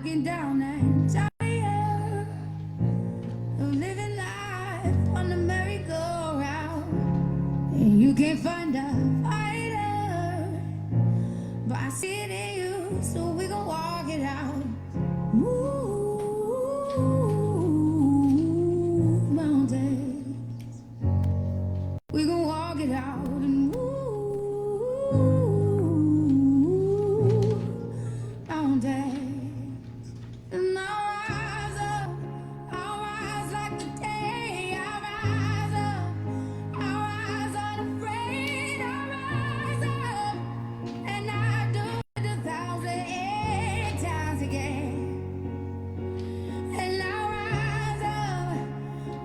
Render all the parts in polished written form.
looking down and tired of living life on the merry-go-round. And you can't find a fighter, but I see it in you, so we gon' walk it out. Move mountains, we gon' walk it out and move mountains. And I'll rise like the day. I'll rise unafraid. I'll rise up, and I'll do it 1,000 times again. And I'll rise up,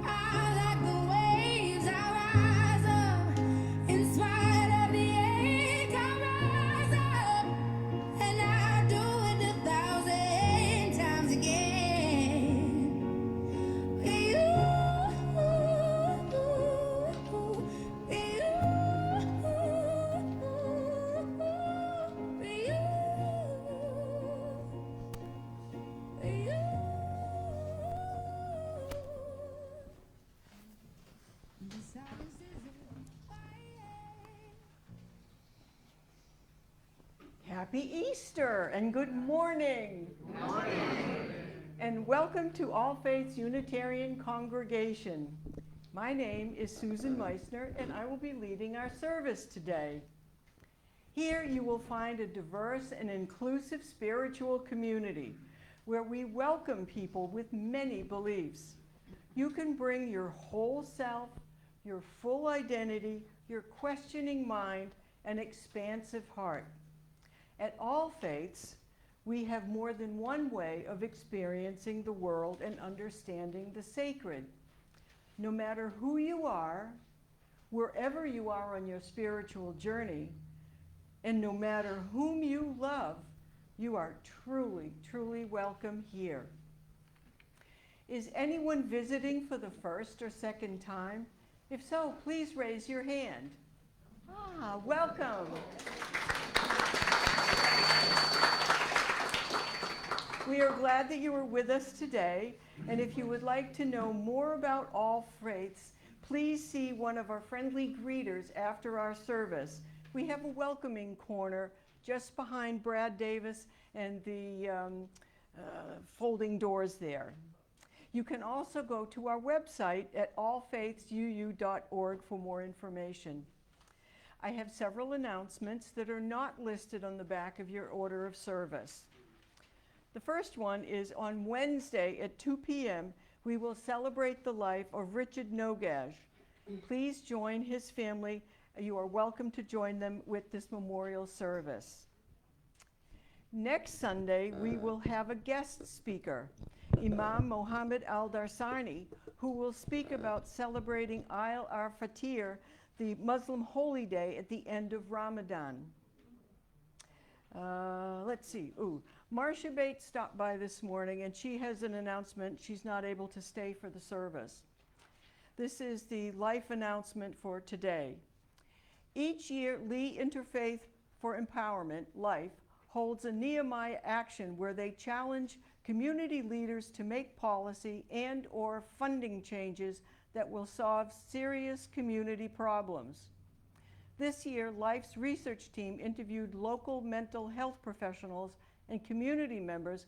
I'll like the waves. I'll rise up, in spite of the ache. I'll rise up, and I'll do it 1,000 times again. You, Happy Easter and good morning. Good morning. And welcome to All Faiths Unitarian Congregation. My name is Susan Meissner, and I will be leading our service today. Here you will find a diverse and inclusive spiritual community where we welcome people with many beliefs. You can bring your whole self, your full identity, your questioning mind, and expansive heart. At All Faiths, we have more than one way of experiencing the world and understanding the sacred. No matter who you are, wherever you are on your spiritual journey, and no matter whom you love, you are truly, truly welcome here. Is anyone visiting for the first or second time? If so, please raise your hand. Welcome. We are glad that you are with us today, and if you would like to know more about All Faiths, please see one of our friendly greeters after our service. We have a welcoming corner just behind Brad Davis and the folding doors there. You can also go to our website at allfaithsuu.org for more information. I have several announcements that are not listed on the back of your order of service. The first one is on Wednesday at 2 p.m. we will celebrate the life of Richard Nogaj. Please join his family. You are welcome to join them with this memorial service. Next Sunday, we will have a guest speaker, Imam Mohammed Al-Darsani, who will speak about celebrating Eid al-Fitr, the Muslim holy day at the end of Ramadan. Let's see. Marcia Bates stopped by this morning, and she has an announcement. She's not able to stay for the service. This is the life announcement for today. Each year, Lee Interfaith for Empowerment, LIFE, holds a Nehemiah action where they challenge community leaders to make policy and/or funding changes that will solve serious community problems. This year, LIFE's research team interviewed local mental health professionals and community members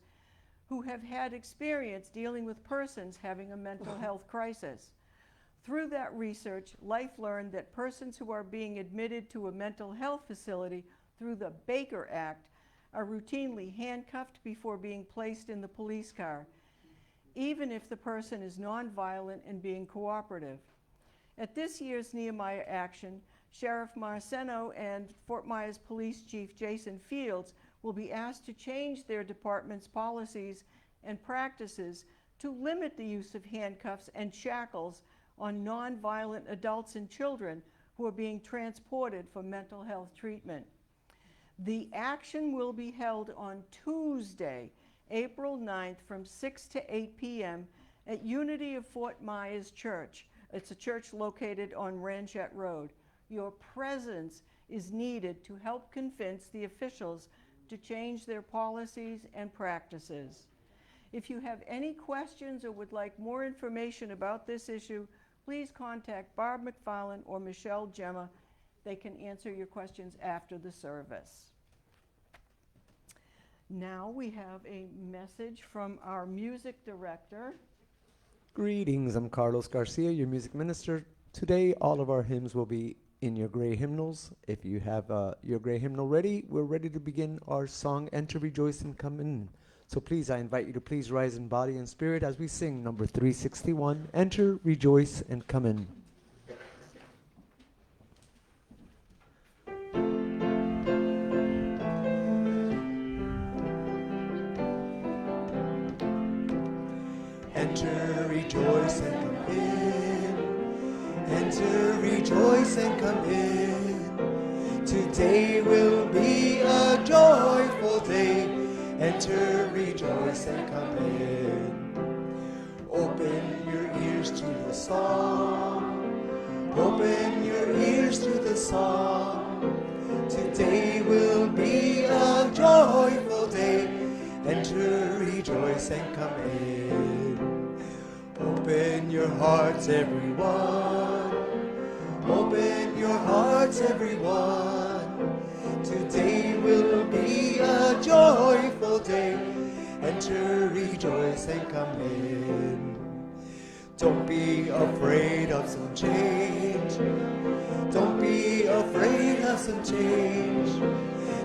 who have had experience dealing with persons having a mental health crisis. Through that research, LIFE learned that persons who are being admitted to a mental health facility through the Baker Act are routinely handcuffed before being placed in the police car, even if the person is nonviolent and being cooperative. At this year's Nehemiah action, Sheriff Marceno and Fort Myers Police Chief Jason Fields will be asked to change their department's policies and practices to limit the use of handcuffs and shackles on nonviolent adults and children who are being transported for mental health treatment. The action will be held on Tuesday, April 9th from 6 to 8 p.m. at Unity of Fort Myers Church. It's a church located on Ranchette Road. Your presence is needed to help convince the officials to change their policies and practices. If you have any questions or would like more information about this issue, please contact Barb McFarlane or Michelle Gemma. They can answer your questions after the service. Now we have a message from our music director. Greetings, I'm Carlos Garcia, your music minister. Today, all of our hymns will be in your gray hymnals. If you have your gray hymnal ready, we're ready to begin our song, Enter, Rejoice, and Come In. So please, I invite you to please rise in body and spirit as we sing number 361, Enter, Rejoice, and Come In. Enter, rejoice, and come in. Enter, rejoice, and come in. Today will be a joyful day. Enter, rejoice, and come in. Open your ears to the song. Open your ears to the song. Today will be a joyful day. Enter, rejoice, and come in. Open your hearts, everyone. Open your hearts, everyone. Today will be a joyful day. Enter, rejoice, and come in. Don't be afraid of some change. Don't be afraid of some change.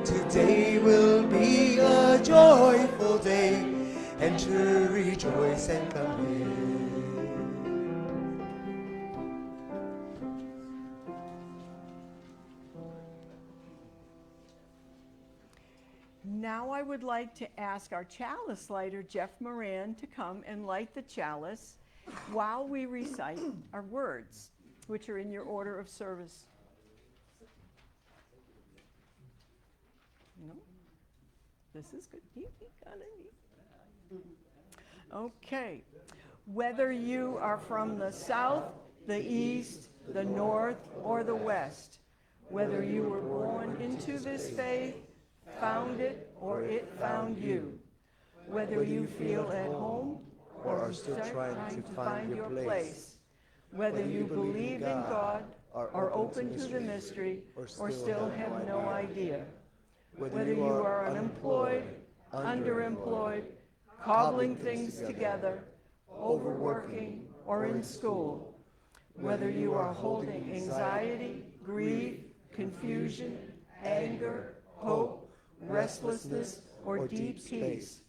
Today will be a joyful day. Enter, rejoice, and come in. Now I would like to ask our chalice lighter, Jeff Moran, to come and light the chalice while we recite our words, which are in your order of service. No? This is good. You got it. Okay. Whether you are from the south, the east, the north, or the west, whether you were born into this faith, found it, or it found you, whether you feel at home or are still trying to find your place, whether you believe in God, are open to the mystery, or still have no idea, whether you are unemployed, underemployed, cobbling things together, overworking, or in school, whether you are holding anxiety, grief, confusion, anger, hope, restlessness, or deep peace,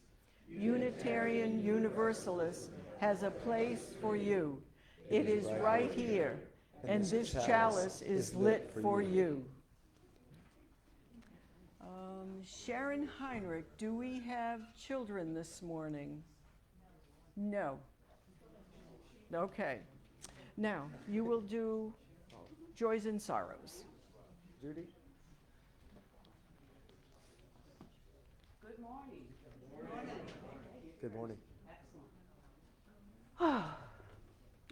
Unitarian Universalist has a place for you. It is right here, and this chalice is lit for you. Sharon, Heinrich, do we have children this morning? No. Okay. Now, you will do Joys and Sorrows. Judy? Good morning. Good morning.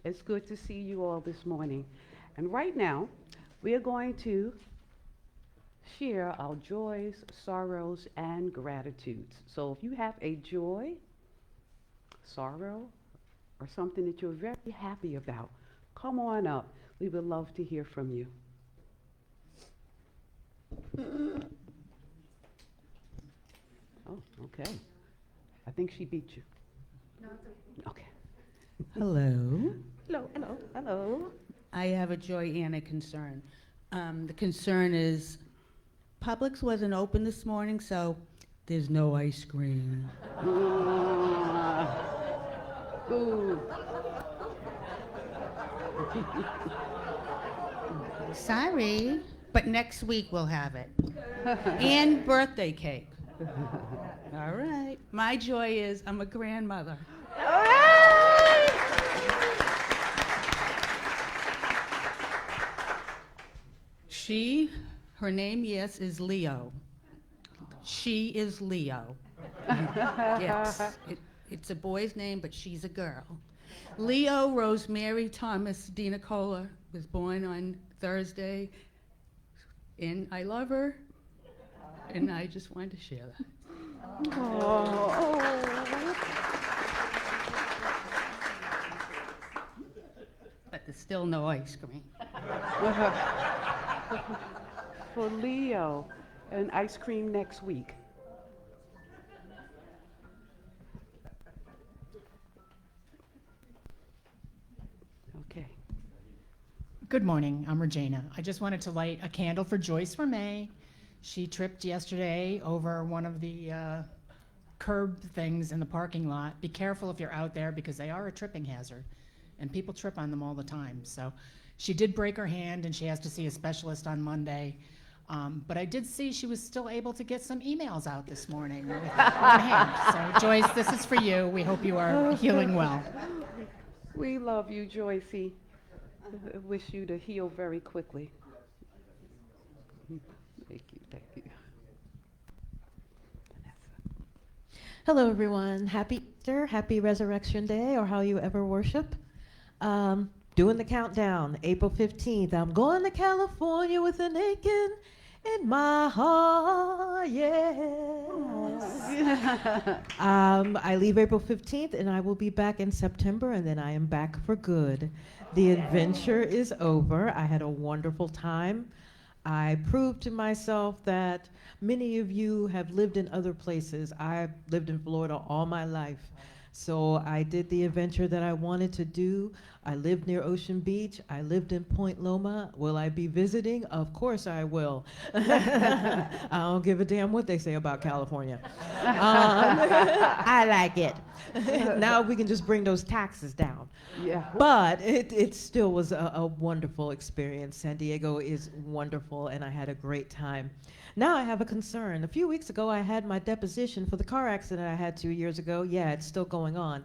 It's good to see you all this morning. And right now, we are going to share our joys, sorrows, and gratitudes. So if you have a joy, sorrow, or something that you're very happy about, come on up. We would love to hear from you. Oh, okay. I think she beat you. No, it's okay. Okay. Hello. Hello, hello, hello. I have a joy and a concern. The concern is Publix wasn't open this morning, so there's no ice cream. Ooh. Sorry, but next week we'll have it. And birthday cake. All right. My joy is I'm a grandmother. All right. Her name, yes, is Leo. She is Leo. Yes, it's a boy's name, but she's a girl. Leo Rosemary Thomas DiNicola was born on Thursday, and I love her, and I just wanted to share that. Oh. there's still no ice cream. For Leo, and ice cream next week. Okay. Good morning, I'm Regina. I just wanted to light a candle for Joyce Ramey. She tripped yesterday over one of the curb things in the parking lot. Be careful if you're out there because they are a tripping hazard and people trip on them all the time. So she did break her hand and she has to see a specialist on Monday. But I did see she was still able to get some emails out this morning with one hand. So Joyce, this is for you. We hope you are healing well. We love you, Joycey. Wish you to heal very quickly. Thank you, thank you. Hello, everyone. Happy Easter, happy Resurrection Day, or how you ever worship. Doing the countdown, April 15th. I'm going to California with an aching in my heart, yes. I leave April 15th, and I will be back in September, and then I am back for good. The adventure is over. I had a wonderful time. I proved to myself that many of you have lived in other places. I've lived in Florida all my life. So I did the adventure that I wanted to do. I lived near Ocean Beach. I lived in Point Loma. Will I be visiting? Of course I will. I don't give a damn what they say about California. I like it. Now we can just bring those taxes down. Yeah. But it still was a wonderful experience. San Diego is wonderful, and I had a great time. Now I have a concern. A few weeks ago, I had my deposition for the car accident I had 2 years ago. Yeah, it's still going on.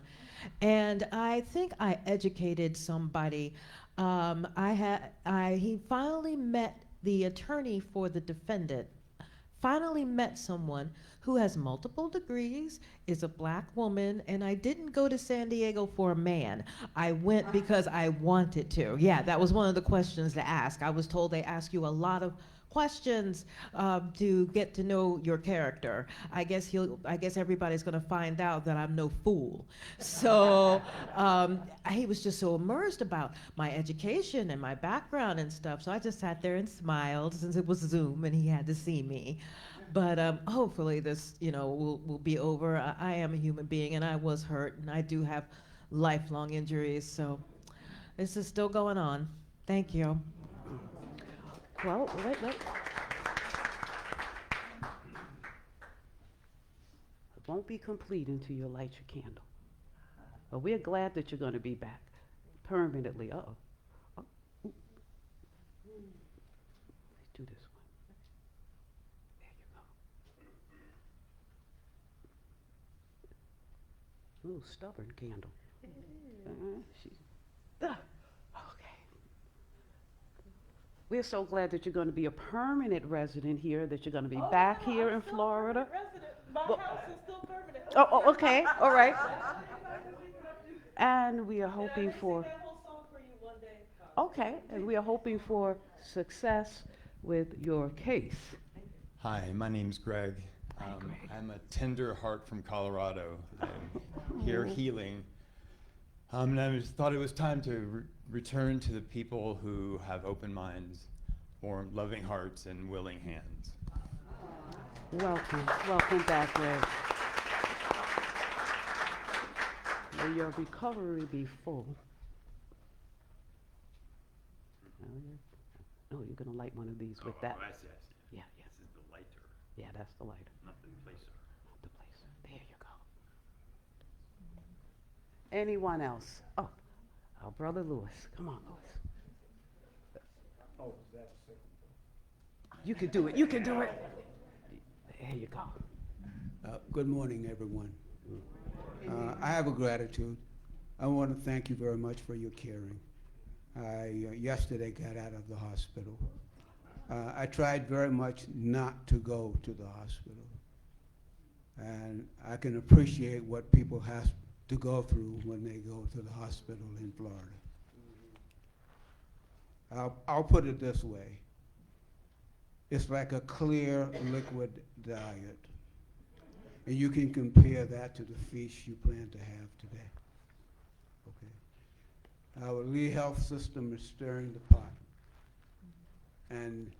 And I think I educated somebody. He finally met the attorney for the defendant, finally met someone who has multiple degrees, is a black woman, and I didn't go to San Diego for a man. I went because I wanted to. Yeah, that was one of the questions to ask. I was told they ask you a lot of questions to get to know your character. I guess everybody's gonna find out that I'm no fool. So he was just so immersed about my education and my background and stuff. So I just sat there and smiled since it was Zoom and he had to see me. But hopefully this, will be over. I am a human being and I was hurt and I do have lifelong injuries. So this is still going on. Thank you. Well, it won't be complete until you light your candle. But we're glad that you're going to be back permanently. Uh-oh. Oh. Ooh. Let's do this one. There you go. A little stubborn candle. Okay. We're so glad that you're going to be a permanent resident here, that you're going to be back here in Florida. My house is still permanent. Oh, okay, all right. And we are hoping for, okay, and we are hoping for success with your case. Hi, my name's Greg. Hi, Greg. I'm a tender heart from Colorado. I'm here healing. And I just thought it was time to return to the people who have open minds, warm, loving hearts, and willing hands. Welcome back, Greg. May your recovery be full. Oh, you're going to light one of these with that. Yes. Yeah. This is the lighter, Yeah, that's the lighter. not the placer. Not the placer. There you go. Anyone else? Oh, our brother Louis. Come on, Louis. You can do it. You can do it. There you go. Good morning, everyone. I have a gratitude. I want to thank you very much for your caring. I yesterday got out of the hospital. I tried very much not to go to the hospital. And I can appreciate what people have to go through when they go to the hospital in Florida. I'll put it this way. It's like a clear liquid diet. And you can compare that to the feast you plan to have today. Okay. Our Lee Health System is stirring the pot, and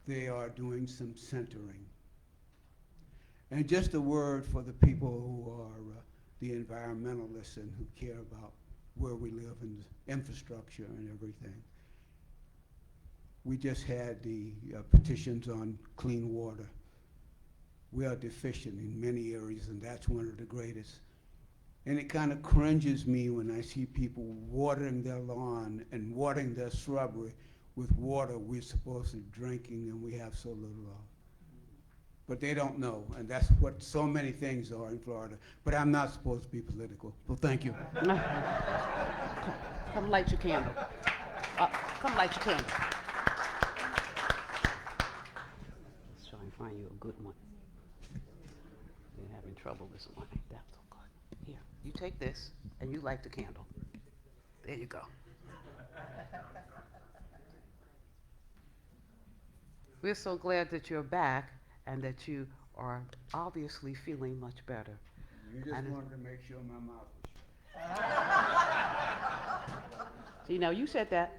they are doing some centering. And just a word for the people who are the environmentalists and who care about where we live and infrastructure and everything. We just had the petitions on clean water. We are deficient in many areas, and that's one of the greatest. And it kind of cringes me when I see people watering their lawn and watering their shrubbery with water we're supposed to be drinking and we have so little of. But they don't know, and that's what so many things are in Florida. But I'm not supposed to be political, so thank you. Come light your candle. Come light your candle. Let's try and find you a good one. You're having trouble this morning. That's so good. Here, you take this, and you light the candle. There you go. We're so glad that you're back and that you are obviously feeling much better. You just wanted to make sure my mouth was shut. See, now you said that,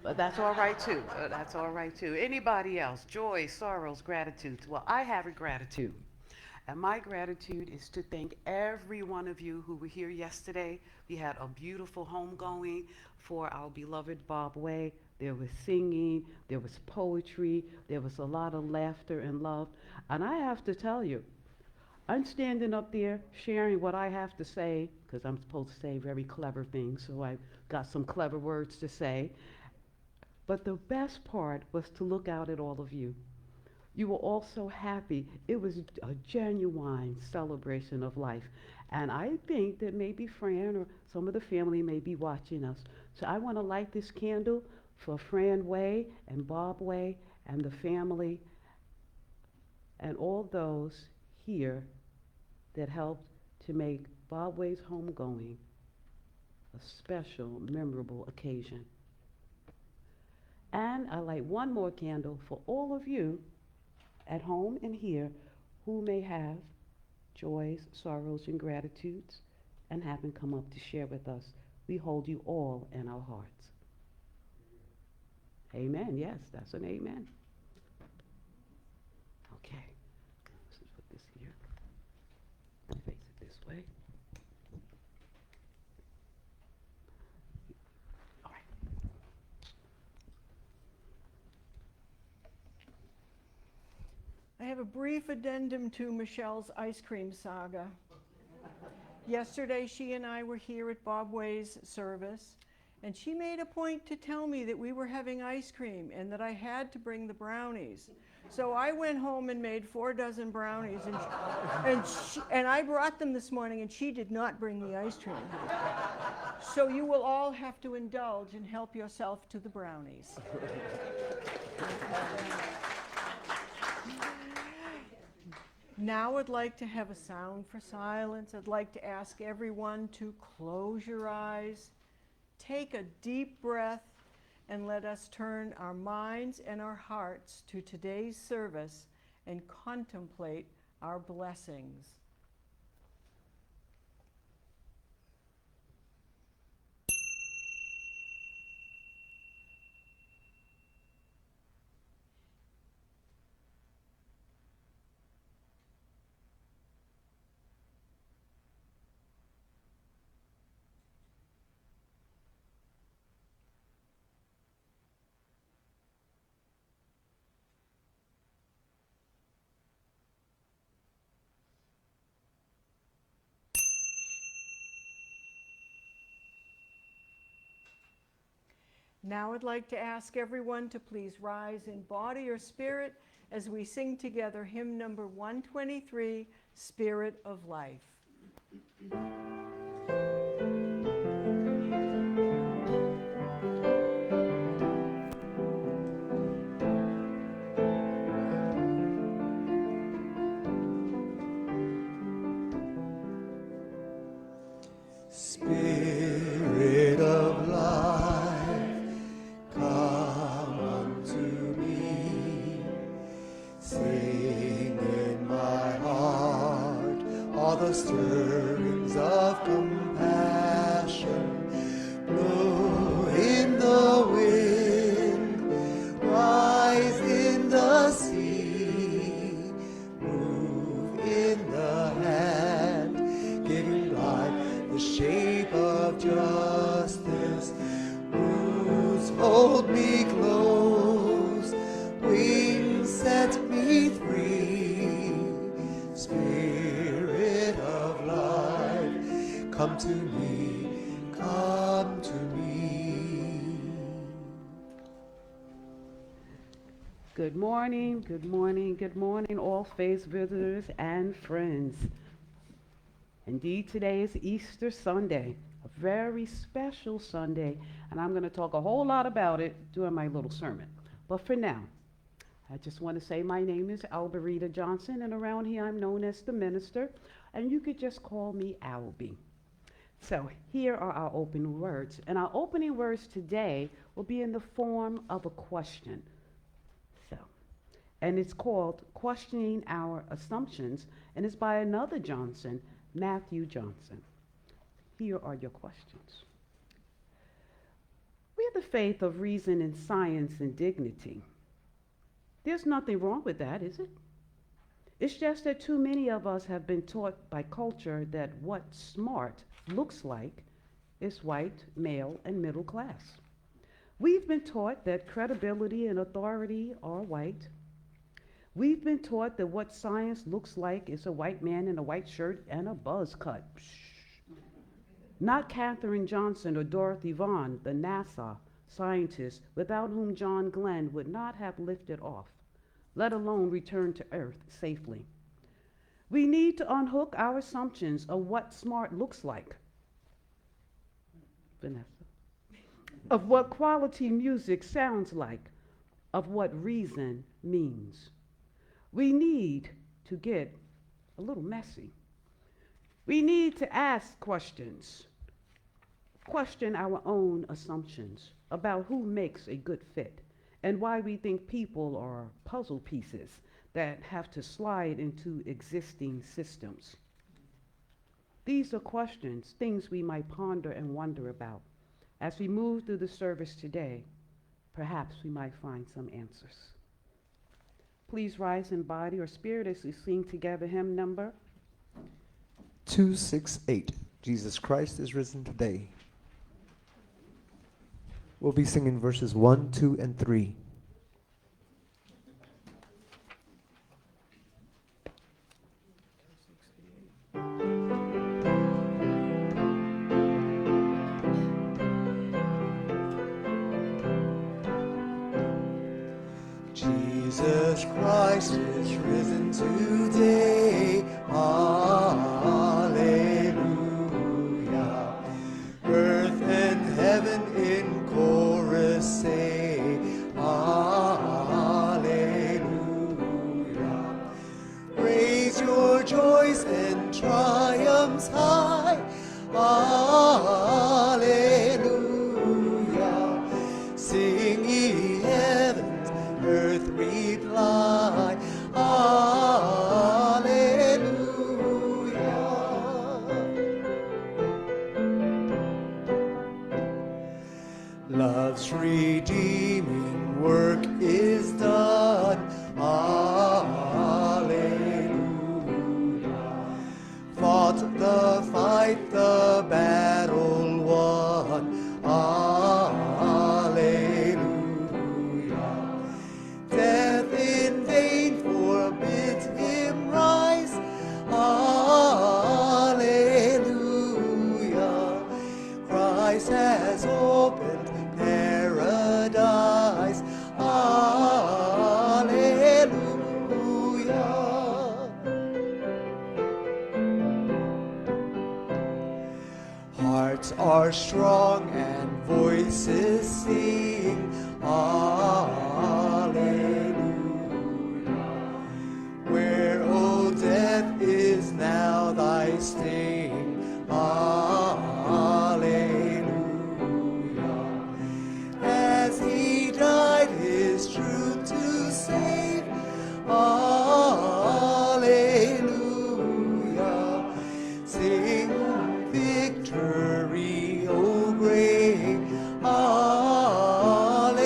but that's all right too. That's all right too. Anybody else? Joy, sorrows, gratitudes. Well, I have a gratitude. And my gratitude is to thank every one of you who were here yesterday. We had a beautiful homegoing for our beloved Bob Way. There was singing, there was poetry, there was a lot of laughter and love. And I have to tell you, I'm standing up there sharing what I have to say, because I'm supposed to say very clever things, so I've got some clever words to say. But the best part was to look out at all of you. You were all so happy. It was a genuine celebration of life. And I think that maybe Fran or some of the family may be watching us. So I want to light this candle for Fran Way and Bob Way and the family and all those here that helped to make Bob Way's homegoing a special, memorable occasion. And I light one more candle for all of you at home and here who may have joys, sorrows, and gratitudes and haven't come up to share with us. We hold you all in our hearts. Amen. Yes, that's an amen. Okay. Let's put this here. Face it this way. All right. I have a brief addendum to Michelle's ice cream saga. Yesterday, she and I were here at Bob Way's service, and she made a point to tell me that we were having ice cream and that I had to bring the brownies. So I went home and made 4 dozen brownies, and I brought them this morning, and she did not bring the ice cream. So you will all have to indulge and help yourself to the brownies. Now I'd like to have a sound for silence. I'd like to ask everyone to close your eyes, take a deep breath, and let us turn our minds and our hearts to today's service and contemplate our blessings. Now I'd like to ask everyone to please rise in body or spirit as we sing together hymn number 123, Spirit of Life. Spirit of life, come unto me. Sing in my heart all the stirrings of compassion. Blow to me, come to me. Good morning, good morning, good morning, all faith visitors and friends. Indeed, today is Easter Sunday, a very special Sunday, and I'm going to talk a whole lot about it during my little sermon. But for now, I just want to say my name is Alberita Johnson, and around here I'm known as the minister, and you could just call me Albie. So here are our opening words, and our opening words today will be in the form of a question. And it's called Questioning Our Assumptions, and it's by another Johnson, Matthew Johnson. Here are your questions. We have the faith of reason and science and dignity. There's nothing wrong with that, is it? It's just that too many of us have been taught by culture that what smart looks like is white, male, and middle class. We've been taught that credibility and authority are white. We've been taught that what science looks like is a white man in a white shirt and a buzz cut. Not Katherine Johnson or Dorothy Vaughan, the NASA scientists, without whom John Glenn would not have lifted off, let alone returned to Earth safely. We need to unhook our assumptions of what smart looks like. Vanessa. Of what quality music sounds like, of what reason means. We need to get a little messy. We need to ask questions, question our own assumptions about who makes a good fit and why we think people are puzzle pieces that have to slide into existing systems. These are questions, things we might ponder and wonder about. As we move through the service today, perhaps we might find some answers. Please rise in body or spirit as we sing together hymn number 268. Jesus Christ is risen today. We'll be singing verses 1, 2, and 3. Jesus Christ is risen today. Hallelujah. Earth and heaven in chorus say, Hallelujah. Raise your joys and triumphs high. Hallelujah. Sing ye heavens, earth reply, Hallelujah. Love's redeeming work is done, Hallelujah. Fought the fight, the battle won, Hallelujah. Death in vain forbids him rise, Hallelujah. Christ has opened paradise, Hallelujah. Hearts are strong and voices sing, Hallelujah. Where, O death, is now thy sting, Hallelujah. As he died his truth to save, Hallelujah. Sing victory, O grave, Hallelujah.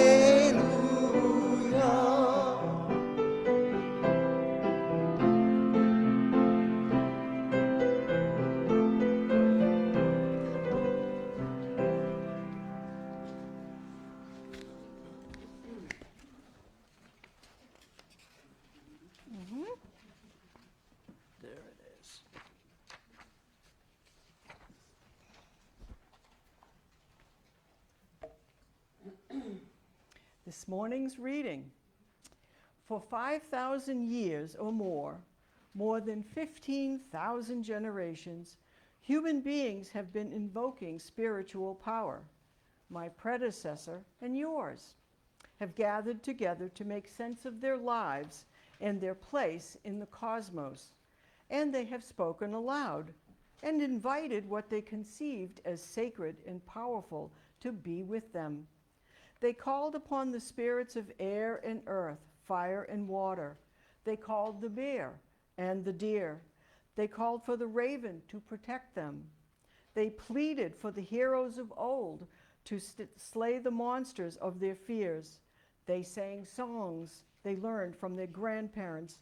This morning's reading. For 5,000 years or more than 15,000 generations, human beings have been invoking spiritual power. My predecessor and yours have gathered together to make sense of their lives and their place in the cosmos. And they have spoken aloud and invited what they conceived as sacred and powerful to be with them. They called upon the spirits of air and earth, fire and water. They called the bear and the deer. They called for the raven to protect them. They pleaded for the heroes of old to slay the monsters of their fears. They sang songs they learned from their grandparents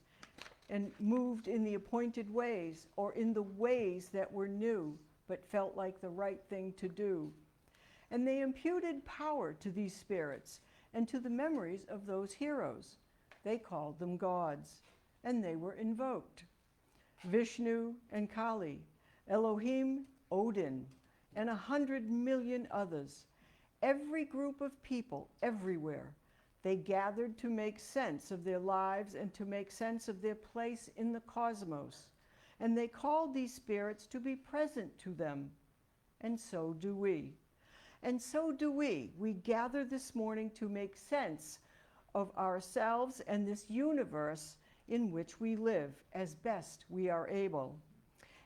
and moved in the appointed ways, or in the ways that were new but felt like the right thing to do. And they imputed power to these spirits and to the memories of those heroes. They called them gods, and they were invoked. Vishnu and Kali, Elohim, Odin, and 100 million others. Every group of people everywhere. They gathered to make sense of their lives and to make sense of their place in the cosmos. And they called these spirits to be present to them. And so do we. And so do we. We gather this morning to make sense of ourselves and this universe in which we live as best we are able.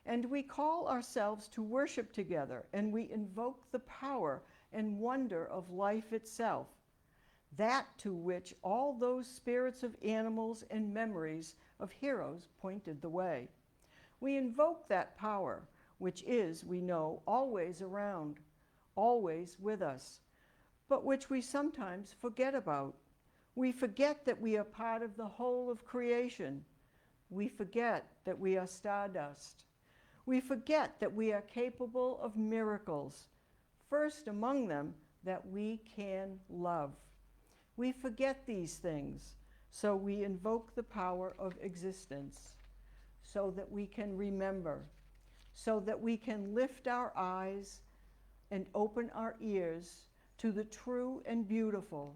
And we call ourselves to worship together, and we invoke the power and wonder of life itself, that to which all those spirits of animals and memories of heroes pointed the way. We invoke that power, which is, we know, always around, always with us, but which we sometimes forget about. We forget that we are part of the whole of creation. We forget that we are stardust. We forget that we are capable of miracles, first among them that we can love. We forget these things, so we invoke the power of existence, so that we can remember, so that we can lift our eyes and open our ears to the true and beautiful.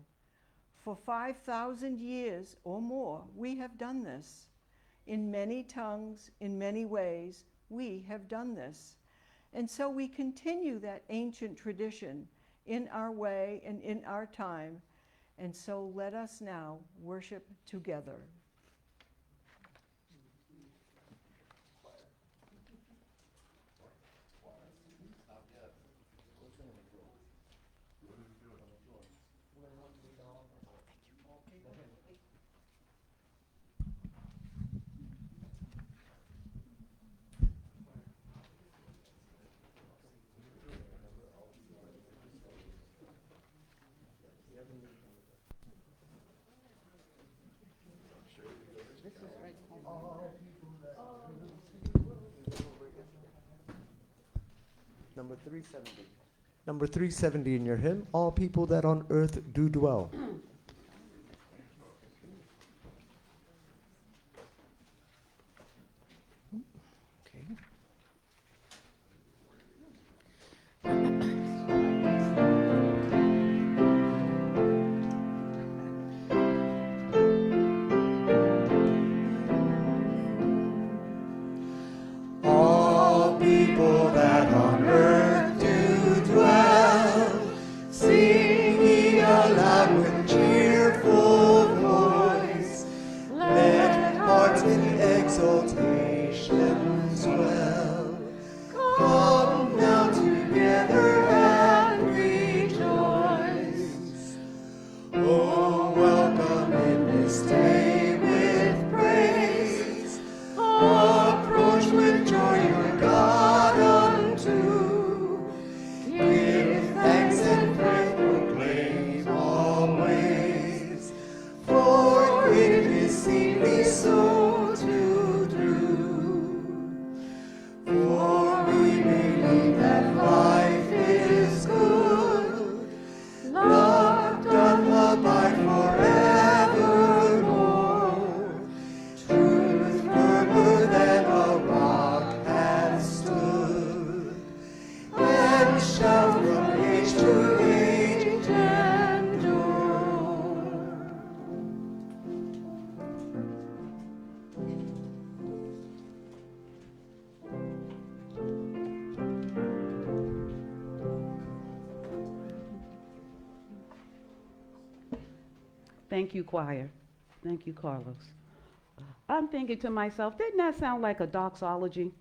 For 5,000 years or more, we have done this. In many tongues, in many ways, we have done this. And so we continue that ancient tradition in our way and in our time. And so let us now worship together. Number 370. Number 370 in your hymn, All People That on Earth Do Dwell. Okay. All people that on earth do dwell, sing ye aloud with cheer. Thank you, choir. Thank you, Carlos. I'm thinking to myself, didn't that sound like a doxology?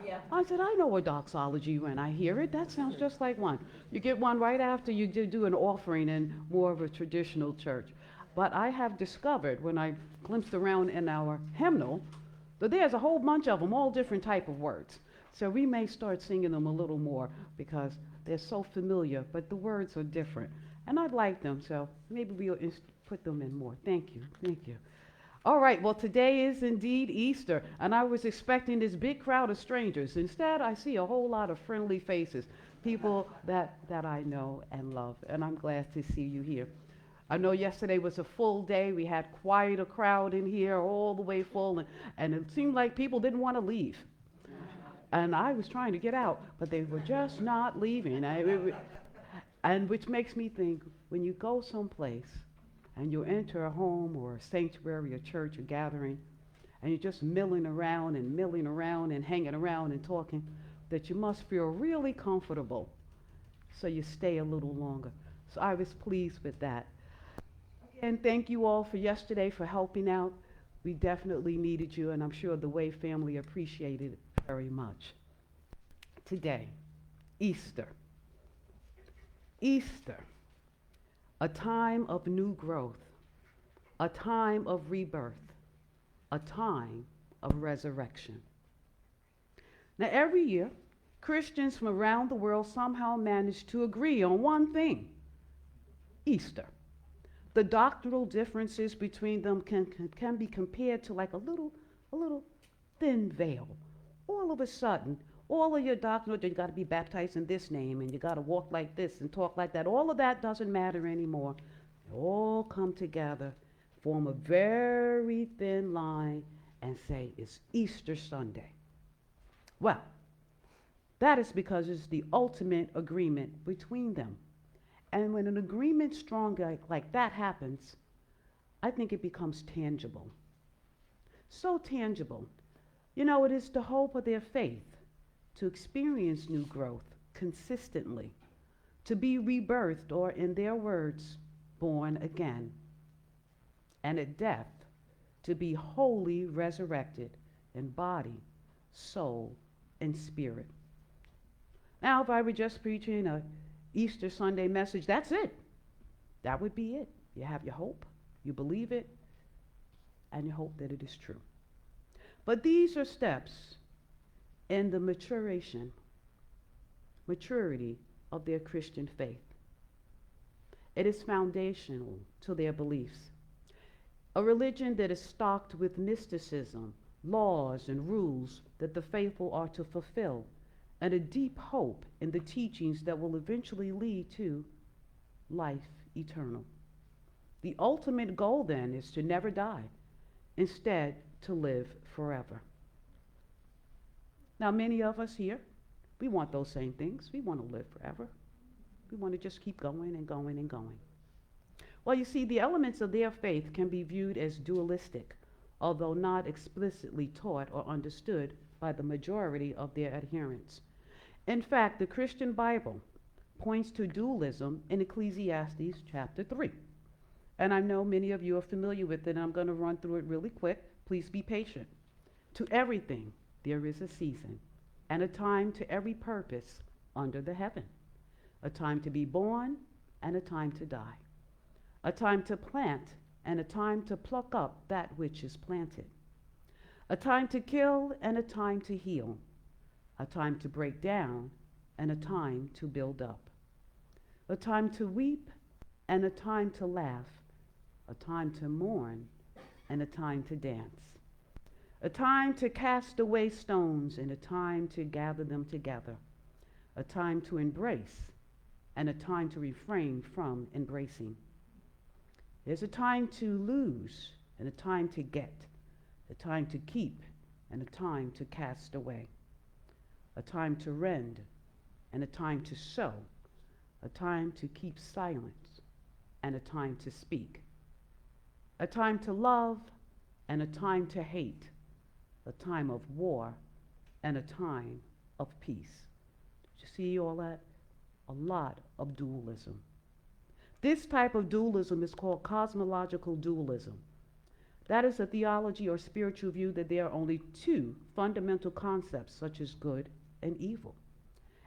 Yeah. I said, I know a doxology when I hear it. That sounds just like one. You get one right after you do an offering in more of a traditional church. But I have discovered when I glimpsed around in our hymnal that there's a whole bunch of them, all different type of words. So we may start singing them a little more because they're so familiar, but the words are different. And I like them, so maybe we'll put them in more. Thank you, thank you. All right, well, today is indeed Easter, and I was expecting this big crowd of strangers. Instead, I see a whole lot of friendly faces, people that I know and love, and I'm glad to see you here. I know yesterday was a full day. We had quite a crowd in here, all the way full, and it seemed like people didn't want to leave. And I was trying to get out, but they were just not leaving. And which makes me think, when you go someplace, and you enter a home or a sanctuary, a church, a gathering, and you're just milling around and hanging around and talking, that you must feel really comfortable so you stay a little longer. So I was pleased with that. Again, thank you all for yesterday for helping out. We definitely needed you, and I'm sure the Way family appreciated it very much. Today, Easter. Easter. A time of new growth, a time of rebirth, a time of resurrection. Now, every year, Christians from around the world somehow manage to agree on one thing: Easter. The doctrinal differences between them can be compared to like a little thin veil. All of a sudden, all of your doctrine, you got to be baptized in this name, and you got to walk like this and talk like that. All of that doesn't matter anymore. They all come together, form a very thin line, and say it's Easter Sunday. Well, that is because it's the ultimate agreement between them. And when an agreement strong like that happens, I think it becomes tangible. So tangible. You know, it is the hope of their faith to experience new growth consistently, to be rebirthed, or in their words, born again, and at death, to be wholly resurrected in body, soul, and spirit. Now, if I were just preaching a Easter Sunday message, that's it. That would be it. You have your hope, you believe it, and you hope that it is true. But these are steps in the maturity of their Christian faith. It is foundational to their beliefs. A religion that is stocked with mysticism, laws, and rules that the faithful are to fulfill, and a deep hope in the teachings that will eventually lead to life eternal. The ultimate goal then is to never die, instead to live forever. Now, many of us here, we want those same things. We want to live forever. We want to just keep going and going and going. Well, you see, the elements of their faith can be viewed as dualistic, although not explicitly taught or understood by the majority of their adherents. In fact, the Christian Bible points to dualism in Ecclesiastes chapter 3. And I know many of you are familiar with it, and I'm going to run through it really quick. Please be patient. To everything there is a season, and a time to every purpose under the heaven. A time to be born, and a time to die. A time to plant, and a time to pluck up that which is planted. A time to kill, and a time to heal. A time to break down, and a time to build up. A time to weep, and a time to laugh. A time to mourn, and a time to dance. A time to cast away stones, and a time to gather them together. A time to embrace, and a time to refrain from embracing. There's a time to lose, and a time to get. A time to keep, and a time to cast away. A time to rend, and a time to sow. A time to keep silence, and a time to speak. A time to love, and a time to hate. A time of war, and a time of peace. Did you see all that? A lot of dualism. This type of dualism is called cosmological dualism. That is a theology or spiritual view that there are only two fundamental concepts, such as good and evil,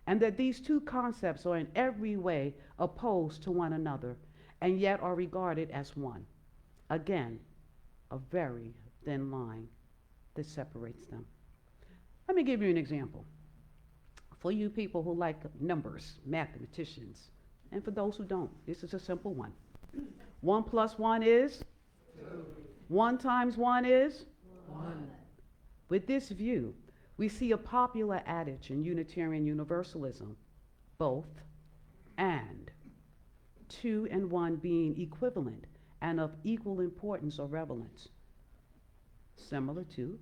and that these two concepts are in every way opposed to one another and yet are regarded as one. Again, a very thin line that separates them. Let me give you an example. For you people who like numbers, mathematicians, and for those who don't, this is a simple one. 1 plus 1 is? 2. 1 times 1 is? 1. With this view, we see a popular adage in Unitarian Universalism, both and, 2 and 1 being equivalent and of equal importance or relevance, similar to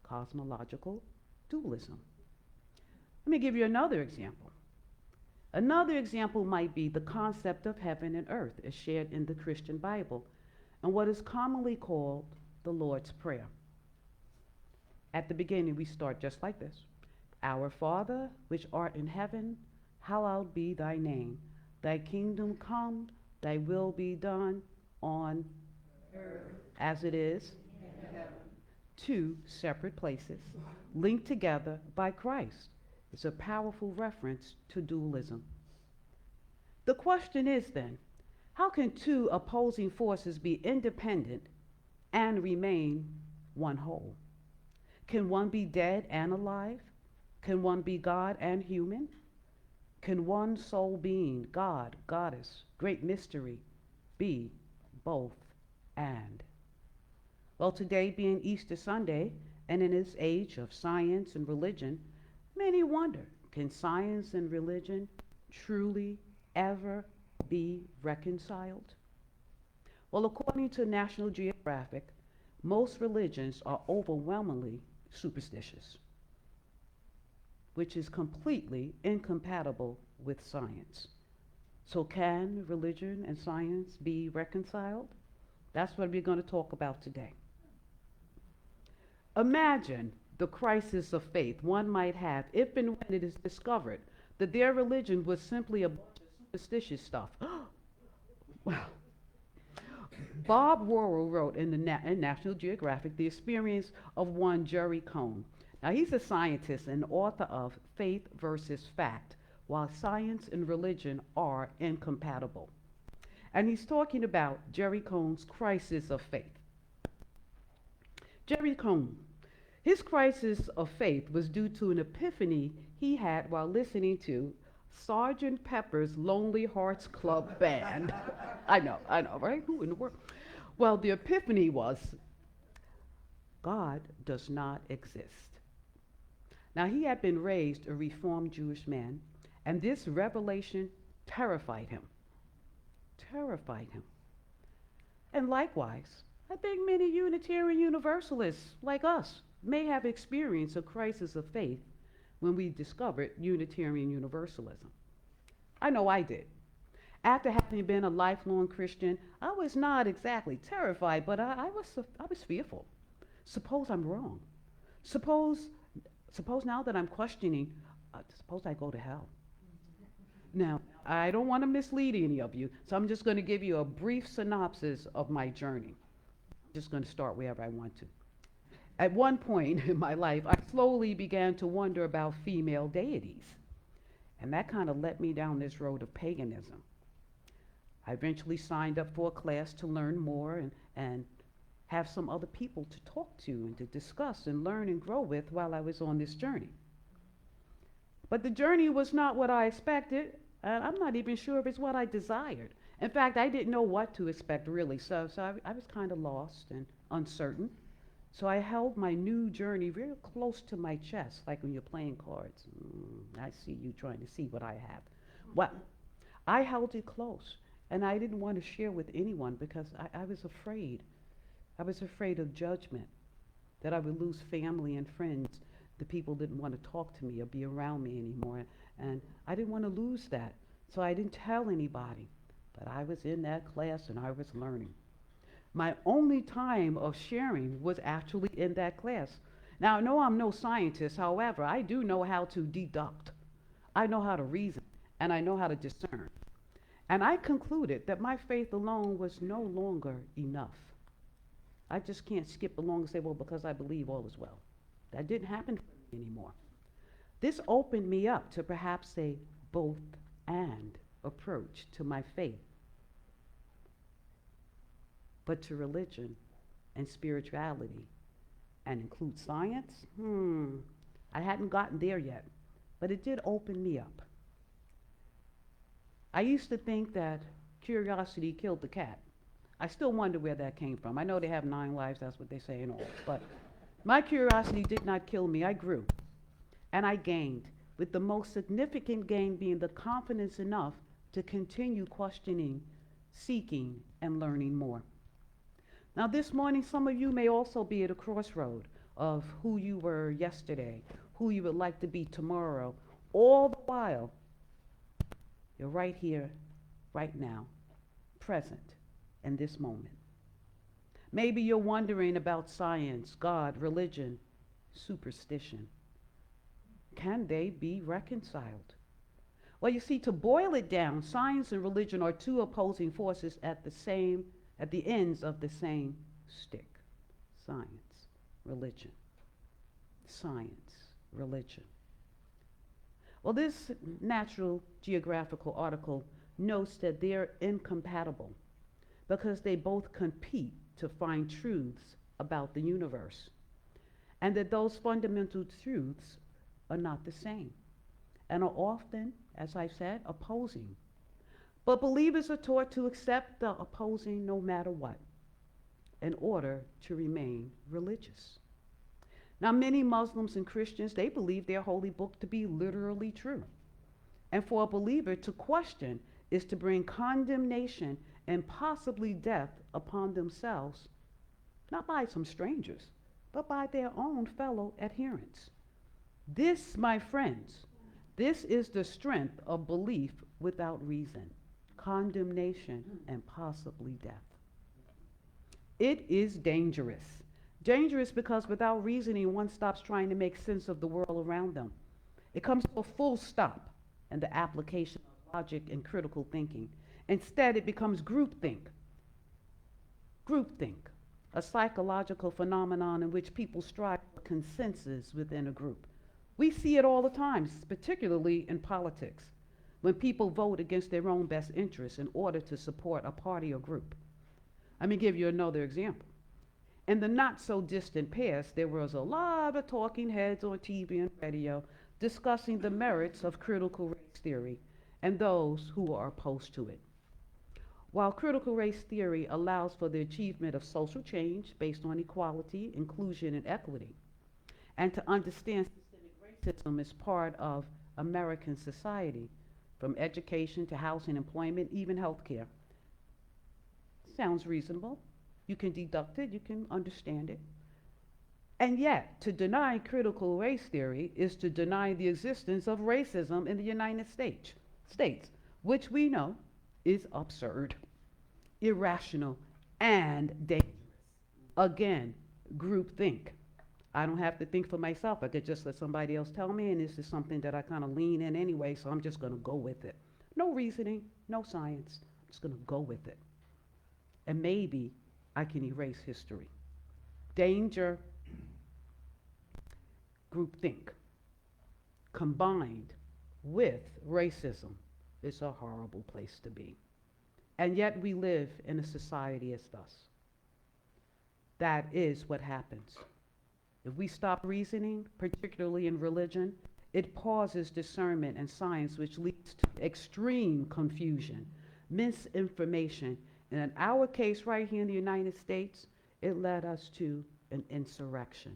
cosmological dualism. Let me give you another example. Another example might be the concept of heaven and earth as shared in the Christian Bible and what is commonly called the Lord's Prayer. At the beginning, we start just like this. Our Father, which art in heaven, hallowed be thy name. Thy kingdom come, thy will be done on earth as it is in heaven. Two separate places linked together by Christ. It's a powerful reference to dualism. The question is then, how can two opposing forces be independent and remain one whole? Can one be dead and alive? Can one be God and human? Can one sole being, God, goddess, great mystery, be both and? Well, today being Easter Sunday, and in this age of science and religion, many wonder, can science and religion truly ever be reconciled? Well, according to National Geographic, most religions are overwhelmingly superstitious, which is completely incompatible with science. So can religion and science be reconciled? That's what we're going to talk about today. Imagine the crisis of faith one might have if and when it is discovered that their religion was simply a bunch of superstitious stuff. Well, Bob Worrell wrote in National Geographic the experience of one Jerry Cohn. Now, he's a scientist and author of Faith versus Fact, Why Science and Religion Are Incompatible. And he's talking about Jerry Cohn's crisis of faith. Jerry Cohn, his crisis of faith was due to an epiphany he had while listening to Sgt. Pepper's Lonely Hearts Club Band. I know, right? Who in the world? Well, the epiphany was, God does not exist. Now, he had been raised a Reformed Jewish man, and this revelation terrified him. And likewise, I think many Unitarian Universalists like us may have experienced a crisis of faith when we discovered Unitarian Universalism. I know I did. After having been a lifelong Christian, I was not exactly terrified, but I was fearful. Suppose I'm wrong. Suppose now that I'm questioning, suppose I go to hell. Now, I don't want to mislead any of you, so I'm just going to give you a brief synopsis of my journey. I'm just going to start wherever I want to. At one point in my life, I slowly began to wonder about female deities, and that kind of led me down this road of paganism. I eventually signed up for a class to learn more and have some other people to talk to and to discuss and learn and grow with while I was on this journey. But the journey was not what I expected, and I'm not even sure if it's what I desired. In fact, I didn't know what to expect really, so I was kind of lost and uncertain. So I held my new journey very close to my chest, like when you're playing cards. I see you trying to see what I have. Well, I held it close, and I didn't want to share with anyone because I was afraid. I was afraid of judgment, that I would lose family and friends. The people didn't want to talk to me or be around me anymore, and I didn't want to lose that. So I didn't tell anybody, but I was in that class and I was learning. My only time of sharing was actually in that class. Now, I know I'm no scientist, however, I do know how to deduct. I know how to reason, and I know how to discern. And I concluded that my faith alone was no longer enough. I just can't skip along and say, well, because I believe all is well. That didn't happen for me anymore. This opened me up to perhaps a both and approach to my faith, but to religion and spirituality, and include science? I hadn't gotten there yet, but it did open me up. I used to think that curiosity killed the cat. I still wonder where that came from. I know they have 9 lives, that's what they say and all, but my curiosity did not kill me. I grew, and I gained, with the most significant gain being the confidence enough to continue questioning, seeking, and learning more. Now this morning, some of you may also be at a crossroad of who you were yesterday, who you would like to be tomorrow, all the while you're right here, right now, present in this moment. Maybe you're wondering about science, God, religion, superstition. Can they be reconciled? Well, you see, to boil it down, science and religion are 2 opposing forces at the ends of the same stick. Science, religion. Science, religion. Well, this Natural Geographical article notes that they're incompatible because they both compete to find truths about the universe, and that those fundamental truths are not the same and are often, as I said, opposing. But believers are taught to accept the opposing no matter what in order to remain religious. Now, many Muslims and Christians, they believe their holy book to be literally true. And for a believer to question is to bring condemnation and possibly death upon themselves, not by some strangers, but by their own fellow adherents. This, my friends, this is the strength of belief without reason, condemnation, and possibly death. It is dangerous. Dangerous because without reasoning, one stops trying to make sense of the world around them. It comes to a full stop in the application of logic and critical thinking. Instead, it becomes groupthink. Groupthink, a psychological phenomenon in which people strive for consensus within a group. We see it all the time, particularly in politics, when people vote against their own best interests in order to support a party or group. Let me give you another example. In the not so distant past, there was a lot of talking heads on TV and radio discussing the merits of critical race theory and those who are opposed to it. While critical race theory allows for the achievement of social change based on equality, inclusion, and equity, and to understand systemic racism as part of American society, from education to housing, employment, even healthcare, sounds reasonable. You can deduct it, you can understand it. And yet, to deny critical race theory is to deny the existence of racism in the United States, which we know is absurd, irrational, and dangerous. Again, groupthink. I don't have to think for myself. I could just let somebody else tell me, and this is something that I kind of lean in anyway, so I'm just going to go with it. No reasoning, no science. I'm just going to go with it. And maybe I can erase history. Danger, groupthink, combined with racism is a horrible place to be. And yet we live in a society as thus. That is what happens. If we stop reasoning, particularly in religion, it pauses discernment and science, which leads to extreme confusion, misinformation, and in our case right here in the United States, it led us to an insurrection.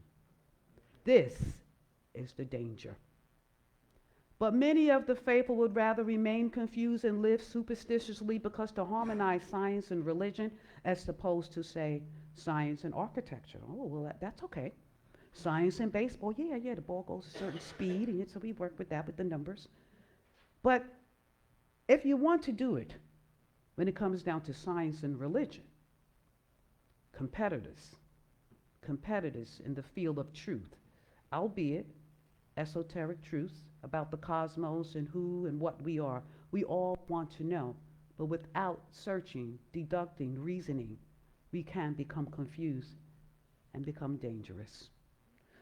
This is the danger. But many of the faithful would rather remain confused and live superstitiously because to harmonize science and religion as opposed to, say, science and architecture. Oh, well, that's okay. Science and baseball, yeah, the ball goes a certain speed, and so we work with that with the numbers. But if you want to do it, when it comes down to science and religion, competitors in the field of truth, albeit esoteric truths about the cosmos and who and what we are, we all want to know, but without searching, deducting, reasoning, we can become confused and become dangerous.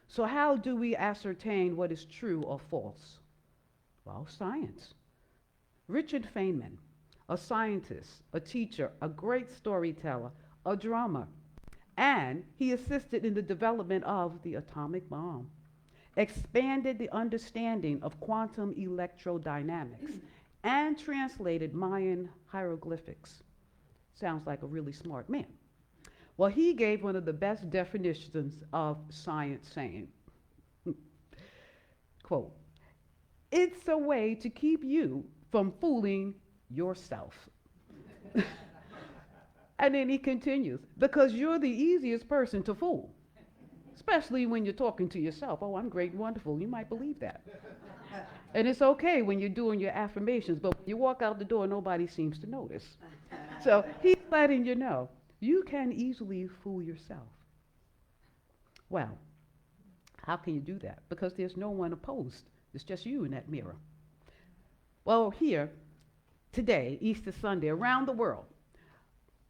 So how do we ascertain what is true or false? Well, science. Richard Feynman, a scientist, a teacher, a great storyteller, a drummer, and he assisted in the development of the atomic bomb, expanded the understanding of quantum electrodynamics, and translated Mayan hieroglyphics. Sounds like a really smart man. Well, he gave one of the best definitions of science, saying, quote, "It's a way to keep you from fooling yourself." And then he continues, "Because you're the easiest person to fool, especially when you're talking to yourself. Oh, I'm great and wonderful. You might believe that. And it's okay when you're doing your affirmations, but when you walk out the door, nobody seems to notice." So he's letting you know, you can easily fool yourself. Well, how can you do that? Because there's no one opposed. It's just you in that mirror. Well, here, today, Easter Sunday, around the world,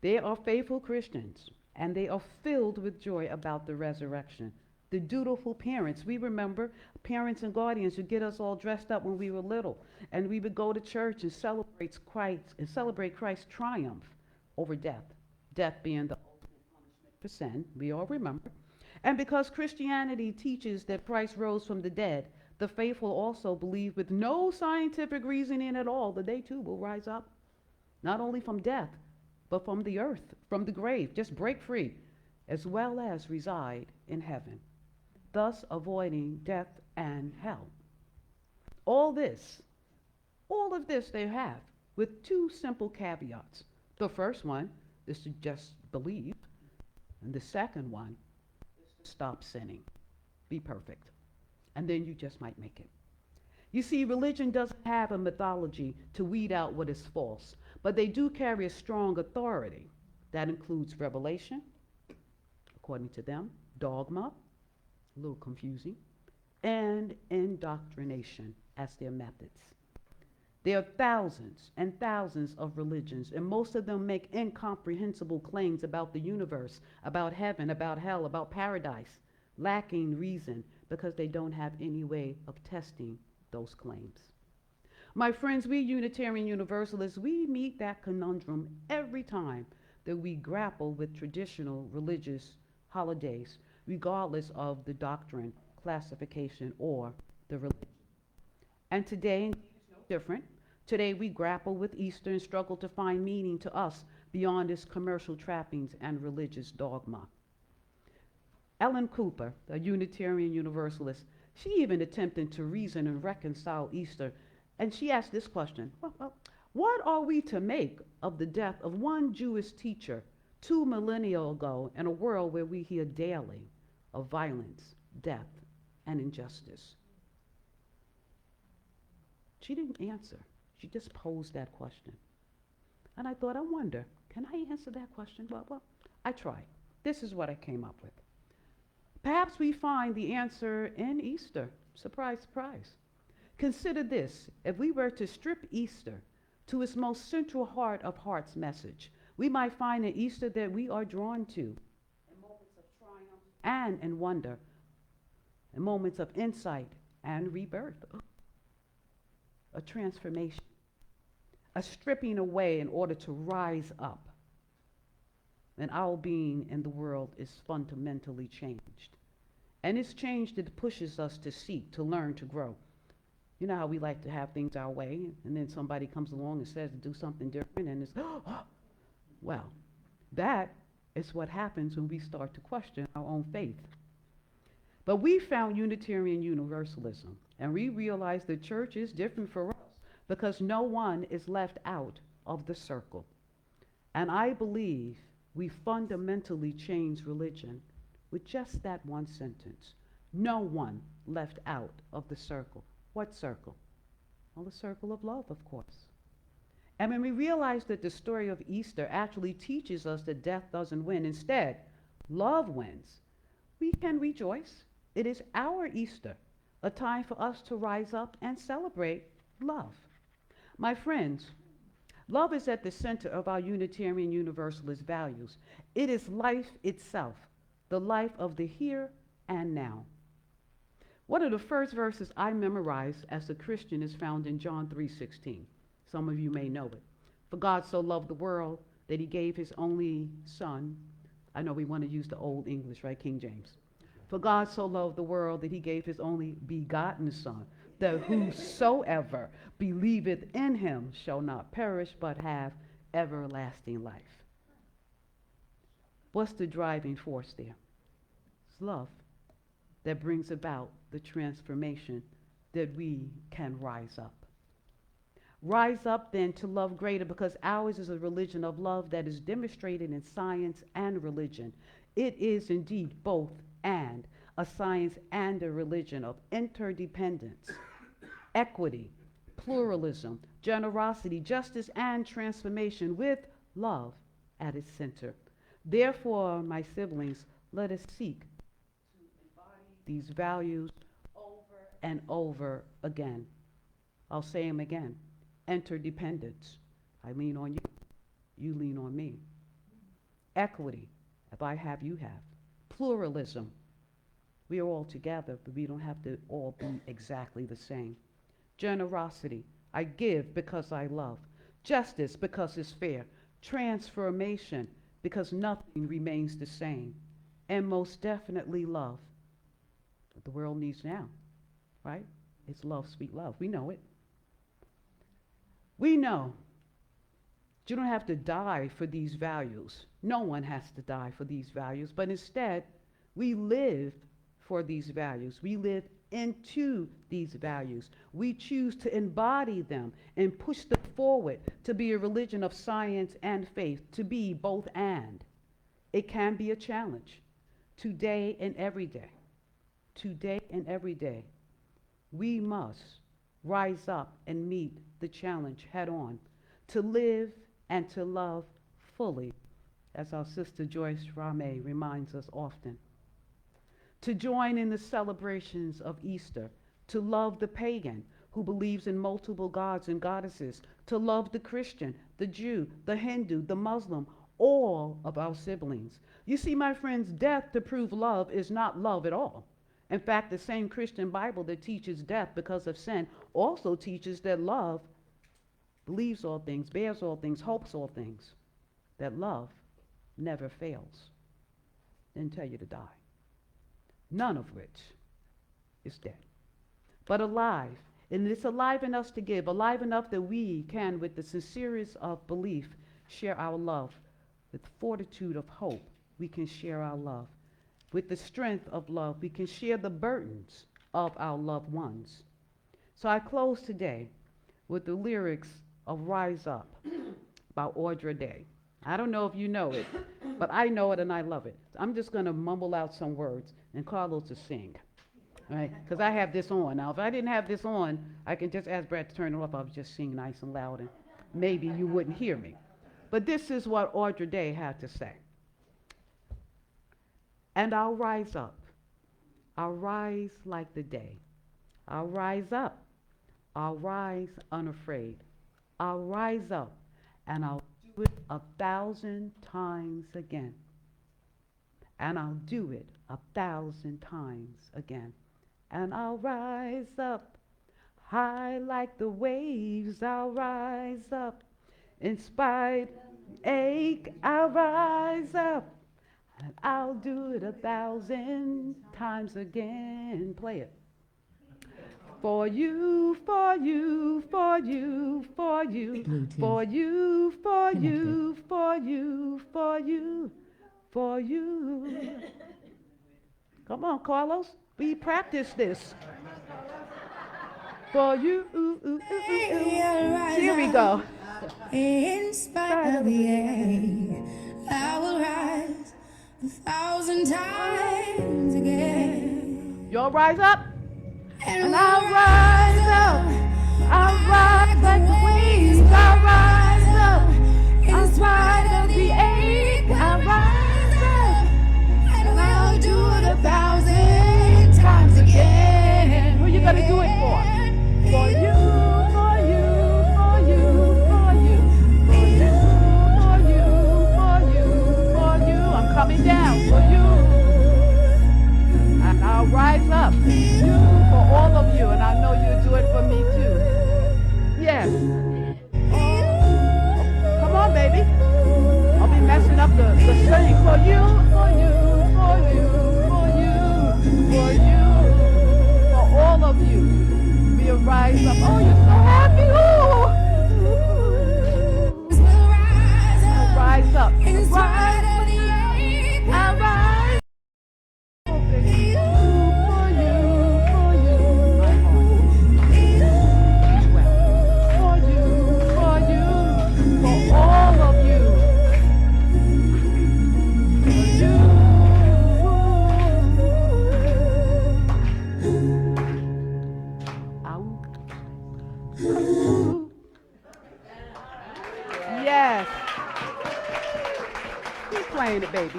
there are faithful Christians, and they are filled with joy about the resurrection. The dutiful parents, we remember parents and guardians who get us all dressed up when we were little, and we would go to church and celebrate Christ's triumph over death, death being the ultimate punishment for sin, we all remember. And because Christianity teaches that Christ rose from the dead, the faithful also believe with no scientific reasoning at all that they too will rise up, not only from death, but from the earth, from the grave, just break free, as well as reside in heaven, thus avoiding death and hell. All of this they have with two simple caveats. The first one is to just believe, and the second one is to stop sinning, be perfect, and then you just might make it. You see, religion doesn't have a mythology to weed out what is false, but they do carry a strong authority. That includes revelation, according to them, dogma, a little confusing, and indoctrination as their methods. There are thousands and thousands of religions, and most of them make incomprehensible claims about the universe, about heaven, about hell, about paradise, lacking reason because they don't have any way of testing those claims. My friends, we Unitarian Universalists, we meet that conundrum every time that we grapple with traditional religious holidays, regardless of the doctrine, classification, or the religion. And today, indeed, is no different. Today, we grapple with Easter and struggle to find meaning to us beyond its commercial trappings and religious dogma. Ellen Cooper, a Unitarian Universalist, she even attempted to reason and reconcile Easter, and she asked this question, what are we to make of the death of one Jewish teacher 2 millennia ago in a world where we hear daily of violence, death, and injustice? She didn't answer. She just posed that question. And I thought, I wonder, can I answer that question? Well, I tried. This is what I came up with. Perhaps we find the answer in Easter. Surprise, surprise. Consider this. If we were to strip Easter to its most central heart of heart's message, we might find an Easter that we are drawn to in moments of triumph and in wonder, in moments of insight and rebirth. A transformation, a stripping away in order to rise up. And our being in the world is fundamentally changed. And it's changed that pushes us to seek, to learn, to grow. You know how we like to have things our way, and then somebody comes along and says to do something different, and it's, well, that is what happens when we start to question our own faith. But we found Unitarian Universalism, and we realized the church is different for us because no one is left out of the circle. And I believe we fundamentally changed religion with just that one sentence. No one left out of the circle. What circle? Well, the circle of love, of course. And when we realize that the story of Easter actually teaches us that death doesn't win, instead, love wins, we can rejoice. It is our Easter, a time for us to rise up and celebrate love. My friends, Love is at the center of our Unitarian Universalist values. It is life itself, the life of the here and now. One of the first verses I memorized as a Christian is found in John 3:16. Some of you may know it. For God so loved the world that he gave his only son. I know we want to use the old English, right? King James. For God so loved the world that he gave his only begotten son, that whosoever believeth in him shall not perish but have everlasting life. What's the driving force there? It's love that brings about the transformation that we can rise up. Rise up then to love greater, because ours is a religion of love that is demonstrated in science and religion. It is indeed both and, a science and a religion of interdependence, equity, pluralism, generosity, justice, and transformation, with love at its center. Therefore, my siblings, let us seek to embody these values over and over again. I'll say them again. Interdependence. I lean on you. You lean on me. Equity. If I have, you have. Pluralism. We are all together, but we don't have to all be exactly the same. Generosity. I give because I love. Justice, because it's fair. Transformation, because nothing remains the same. And most definitely love. What the world needs now, right? It's love, sweet love. We know it. We know you don't have to die for these values. No one has to die for these values, but instead, we live for these values. We live into these values. We choose to embody them and push them forward to be a religion of science and faith, to be both and. It can be a challenge today and every day. Today and every day, we must rise up and meet the challenge head on, to live and to love fully, as our sister Joyce Ramey reminds us often. To join in the celebrations of Easter, to love the pagan who believes in multiple gods and goddesses, to love the Christian, the Jew, the Hindu, the Muslim, all of our siblings. You see, my friends, death to prove love is not love at all. In fact, the same Christian Bible that teaches death because of sin also teaches that love believes all things, bears all things, hopes all things, that love never fails. Didn't tell you to die. None of which is dead, but alive. And it's alive in us to give, alive enough that we can, with the sincerest of belief, share our love. With fortitude of hope, we can share our love. With the strength of love, we can share the burdens of our loved ones. So I close today with the lyrics of Rise Up by Audra Day. I don't know if you know it, but I know it and I love it. I'm just going to mumble out some words and Carlos to sing, right? Because I have this on. Now, if I didn't have this on, I can just ask Brad to turn it off. I would just sing nice and loud, and maybe you wouldn't hear me. But this is what Audra Day had to say. And I'll rise up. I'll rise like the day. I'll rise up. I'll rise unafraid. I'll rise up, and I'll do it 1,000 times again. And I'll do it 1,000 times again. And I'll rise up high like the waves. I'll rise up in spite of ache. I'll rise up, and I'll do it 1,000 times again. Play it. For you, for you, for you, for you, for you, for you, for you, for you, for you. Come on, Carlos. We practice this. For you. Here we go. In spite of the ache, I will rise 1,000 times again. Y'all rise up. And I'll rise up. I'll rise like the waves. I'll rise up. In spite of the ache, I'll rise up. And I'll do it 1,000 times again. Who you gonna do it for? For you, for you, for you, for you,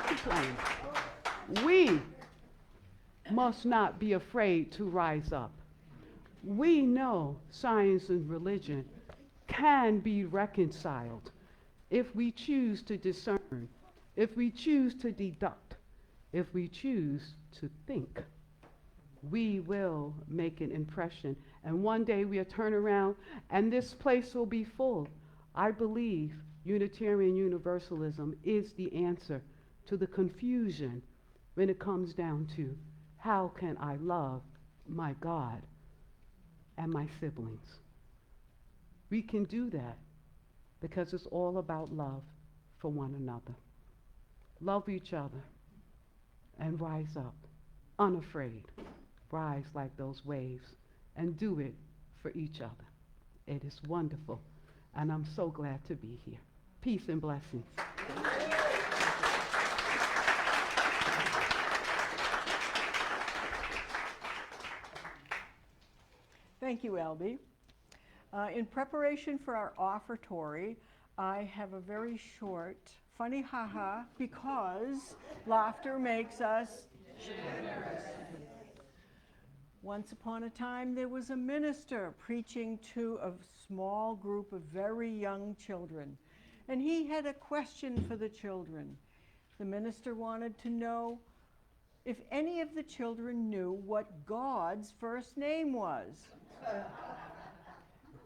keep playing. We must not be afraid to rise up. We know science and religion can be reconciled if we choose to discern, if we choose to deduct, if we choose to think. We will make an impression. And one day we'll turn around and this place will be full. I believe Unitarian Universalism is the answer to the confusion when it comes down to how can I love my God and my siblings. We can do that because it's all about love for one another. Love each other and rise up, unafraid. Rise like those waves and do it for each other. It is wonderful, and I'm so glad to be here. Peace and blessings. Thank you, Albie. In preparation for our offertory, I have a very short, funny haha, because laughter makes us generous. Once upon a time, there was a minister preaching to a small group of very young children, and he had a question for the children. The minister wanted to know if any of the children knew what God's first name was.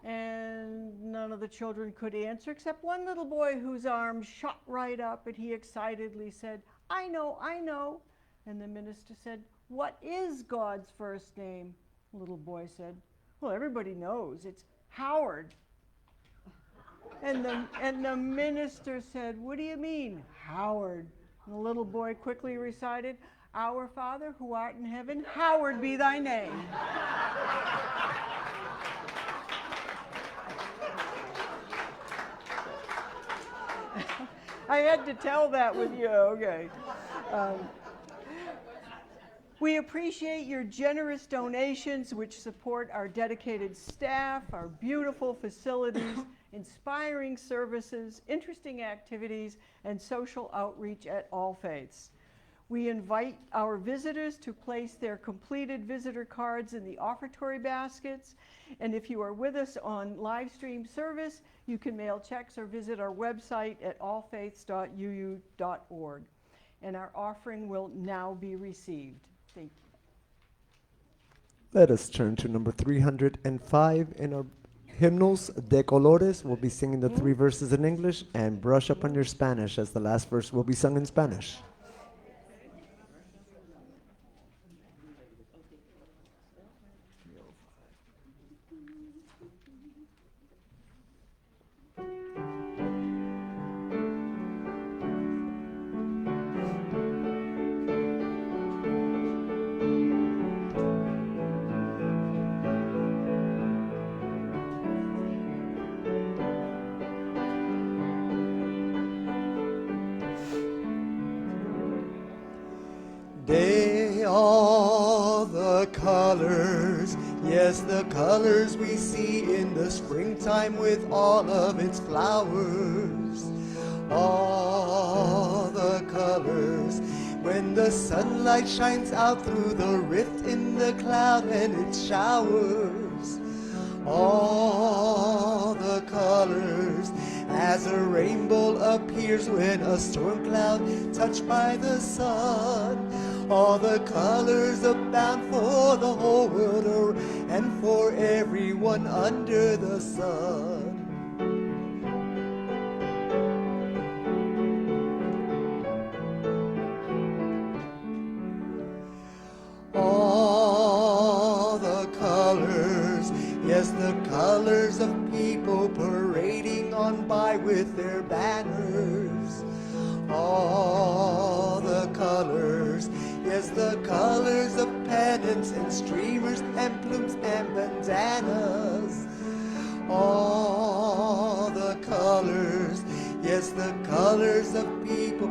And none of the children could answer except one little boy whose arm shot right up, and he excitedly said, I know, I know. And the minister said, what is God's first name? The little boy said, well, everybody knows, it's Howard. And the minister said, what do you mean, Howard? And the little boy quickly recited, Our Father who art in heaven, hallowed be thy name. I had to tell that with you, okay. We appreciate your generous donations which support our dedicated staff, our beautiful facilities, inspiring services, interesting activities, and social outreach at All Faiths. We invite our visitors to place their completed visitor cards in the offertory baskets. And if you are with us on live stream service, you can mail checks or visit our website at allfaiths.uu.org. And our offering will now be received. Thank you. Let us turn to number 305 in our hymnals. De Colores will be singing the 3 verses in English, and brush up on your Spanish as the last verse will be sung in Spanish. Day, all the colors, yes, the colors we see in the springtime with all of its flowers. All the colors, when the sunlight shines out through the rift in the cloud and it showers. All the colors, as a rainbow appears when a storm cloud touched by the sun. All the colors abound for the whole world and for everyone under the sun. All the colors, yes, the colors of people parading on by with their banners. All the colors, yes, the colors of pennants and streamers and plumes and bandanas. All the colors, yes, the colors of people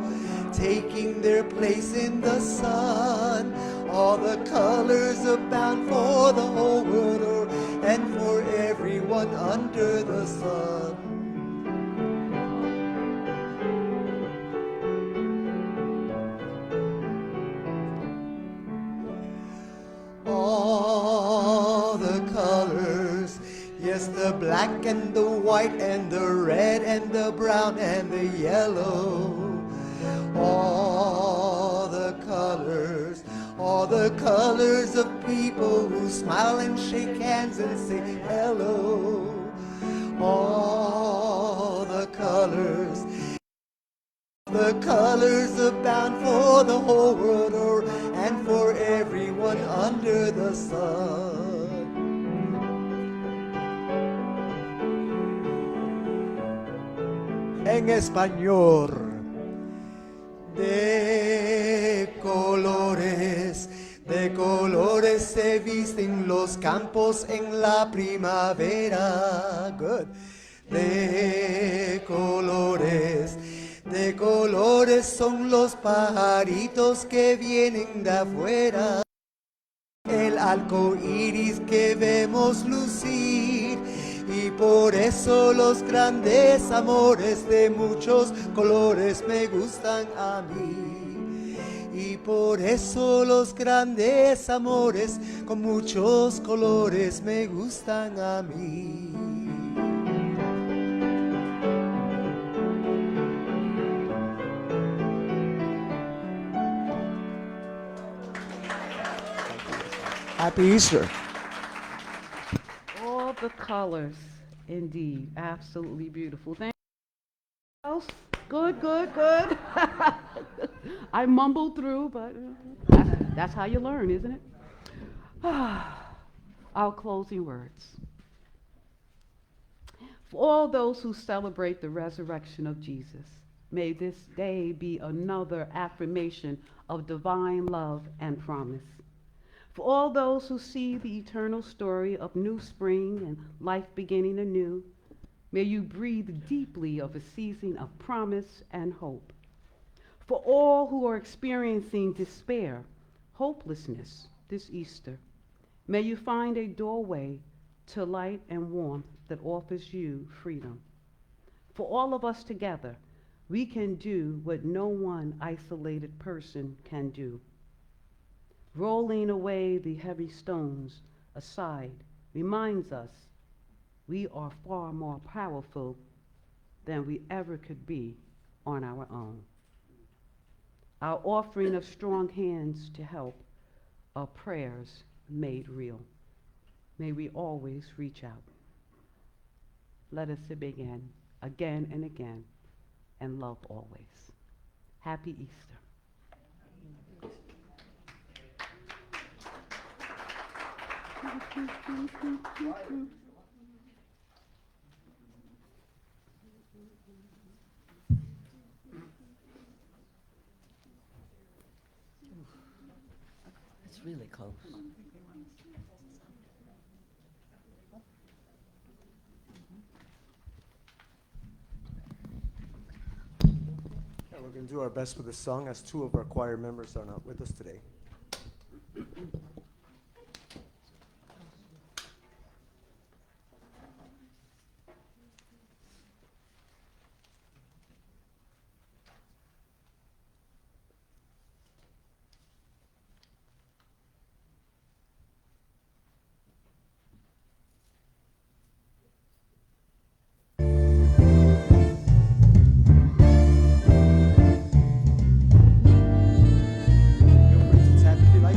taking their place in the sun. All the colors abound for the whole world and for everyone under the sun. the black and the white and the red and the brown and the yellow. All the colors of people who smile and shake hands and say hello. All the colors abound for the whole world and for everyone under the sun. En español. De colores se visten los campos en la primavera. Good. De colores son los pajaritos que vienen de afuera. El arco iris que vemos lucir. Y por eso los grandes amores de muchos colores me gustan a mí. Y por eso los grandes amores con muchos colores me gustan a mí. Happy Easter. All the colors, indeed, absolutely beautiful. Thank you. Else? Good, good, good. I mumbled through, but that's how you learn, isn't it? Our closing words. For all those who celebrate the resurrection of Jesus, may this day be another affirmation of divine love and promise. For all those who see the eternal story of new spring and life beginning anew, may you breathe deeply of a season of promise and hope. For all who are experiencing despair, hopelessness this Easter, may you find a doorway to light and warmth that offers you freedom. For all of us together, we can do what no one isolated person can do. Rolling away the heavy stones aside reminds us we are far more powerful than we ever could be on our own. Our offering of strong hands to help are prayers made real. May we always reach out. Let us begin again and again, and love always. Happy Easter. It's really close. Yeah, we're going to do our best with the song as two of our choir members are not with us today. Feel free to tap if you like.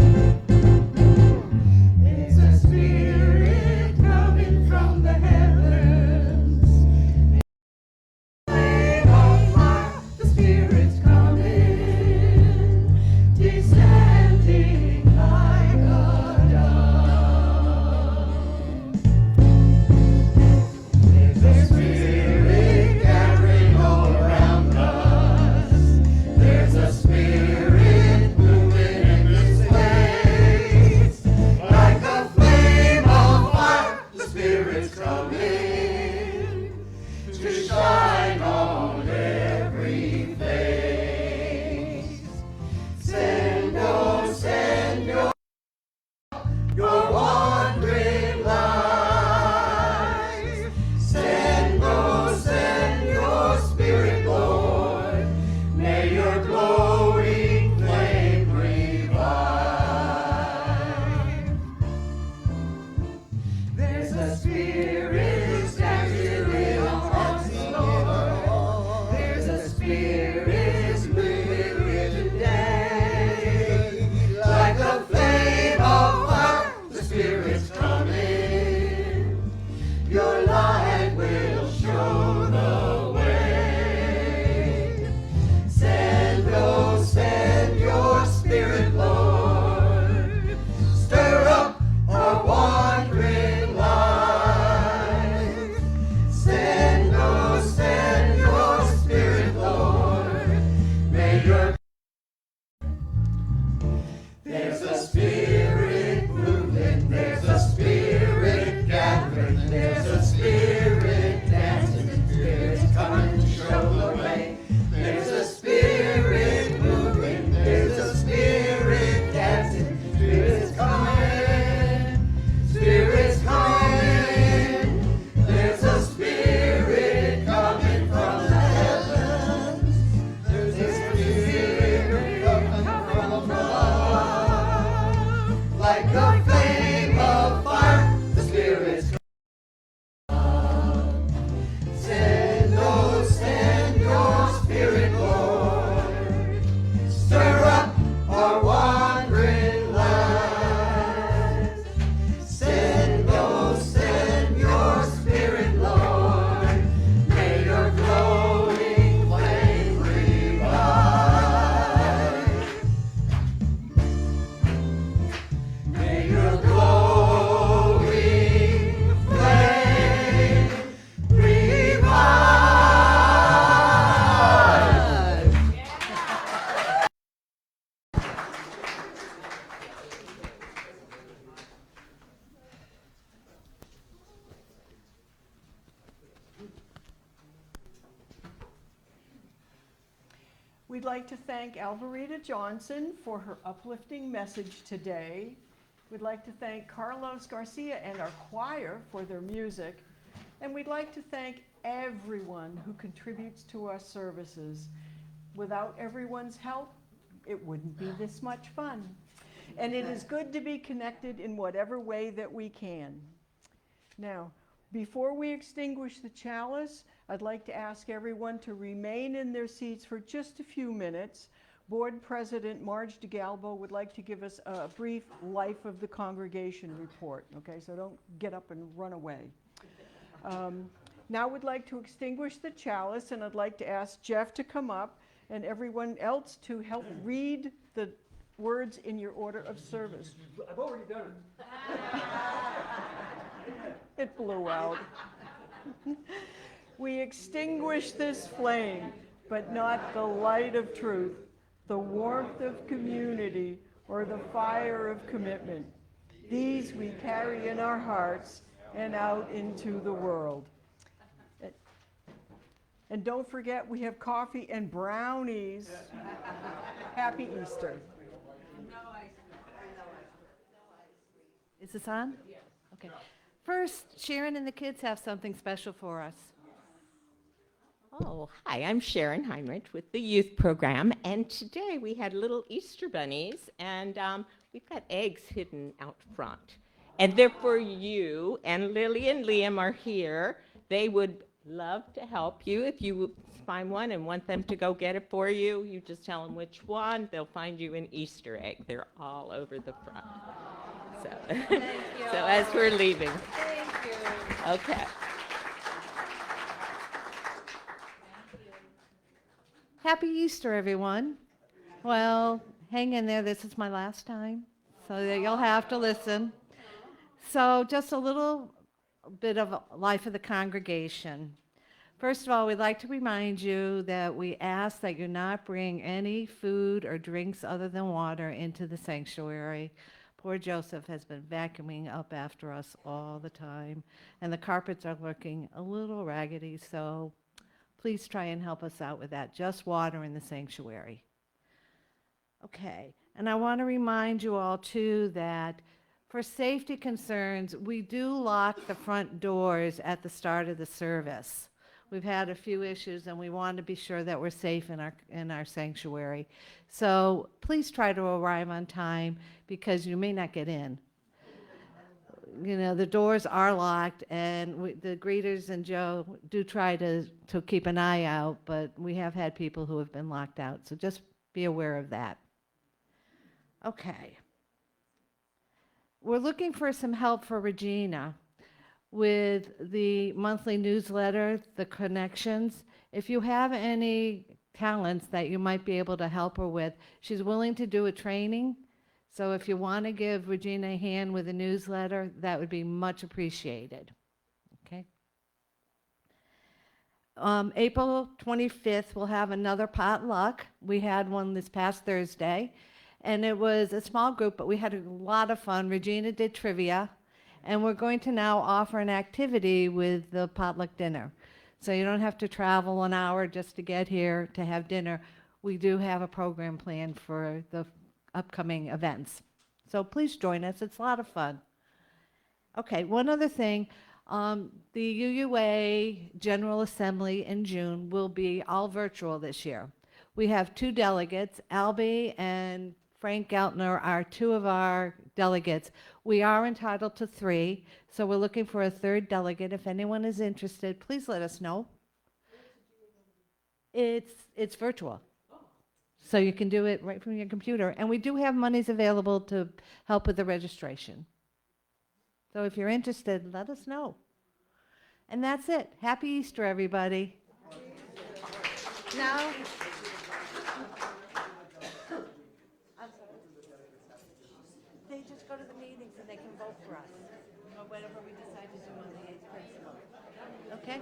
There's a spirit moving, there's a spirit gathering, there's a spirit dancing, spirits coming to show the way. There's a spirit moving, there's a spirit dancing, spirits coming, spirits coming. There's a spirit coming from the heavens, there's a spirit coming from above, like a flame of fire, the spirit's come. Send your spirit, Lord, stir up our wandering lands. Send your spirit, Lord, may your glowing flame revive. May your glowing flame revive. We'd like to thank Alberita Johnson for her uplifting message today. We'd like to thank Carlos Garcia and our choir for their music. And we'd like to thank everyone who contributes to our services. Without everyone's help, it wouldn't be this much fun. And it is good to be connected in whatever way that we can. Now, before we extinguish the chalice, I'd like to ask everyone to remain in their seats for just a few minutes. Board President Marge DeGalbo would like to give us a brief life of the congregation report. Okay, so don't get up and run away. Now we'd like to extinguish the chalice, and I'd like to ask Jeff to come up and everyone else to help read the words in your order of service. I've already done it. It blew out. We extinguish this flame, but not the light of truth, the warmth of community, or the fire of commitment. These we carry in our hearts and out into the world. And don't forget, we have coffee and brownies. Happy Easter. Is this on? Okay. First, Sharon and the kids have something special for us. Oh, hi, I'm Sharon Heinrich with the youth program, and today we had little Easter bunnies, and we've got eggs hidden out front. And they're for you, and Lily and Liam are here. They would love to help you. If you find one and want them to go get it for you, you just tell them which one. They'll find you an Easter egg. They're all over the front. So, so as we're leaving. Thank you. Okay. Happy Easter, everyone. Well, hang in there. This is my last time, so that you'll have to listen. So just a little bit of life of the congregation. First of all, we'd like to remind you that we ask that you not bring any food or drinks other than water into the sanctuary. Poor Joseph has been vacuuming up after us all the time, and the carpets are looking a little raggedy, so please try and help us out with that. Just water in the sanctuary. Okay, and I want to remind you all, too, that for safety concerns, we do lock the front doors at the start of the service. We've had a few issues, and we want to be sure that we're safe in our sanctuary. So please try to arrive on time, because you may not get in. You know, the doors are locked, and the greeters and Joe do try to keep an eye out, but we have had people who have been locked out, so just be aware of that. Okay. We're looking for some help for Regina with the monthly newsletter, The Connections. If you have any talents that you might be able to help her with, she's willing to do a training. So if you want to give Regina a hand with a newsletter, that would be much appreciated. Okay. April 25th, we'll have another potluck. We had one this past Thursday, And it was a small group, but we had a lot of fun. Regina did trivia, and we're going to now offer an activity with the potluck dinner. So you don't have to travel an hour just to get here to have dinner. We do have a program planned for the upcoming events. So please join us. It's a lot of fun. Okay, one other thing. The UUA General Assembly in June will be all virtual this year. We have 2 delegates. Albie and Frank Geltner are 2 of our delegates. We are entitled to 3, so we're looking for a 3rd delegate. If anyone is interested, please let us know. It's virtual. So you can do it right from your computer. And we do have monies available to help with the registration. So if you're interested, let us know. And that's it. Happy Easter, everybody. Now, they just go to the meetings and they can vote for us, or whatever we decide to do on the 8th principle. Okay?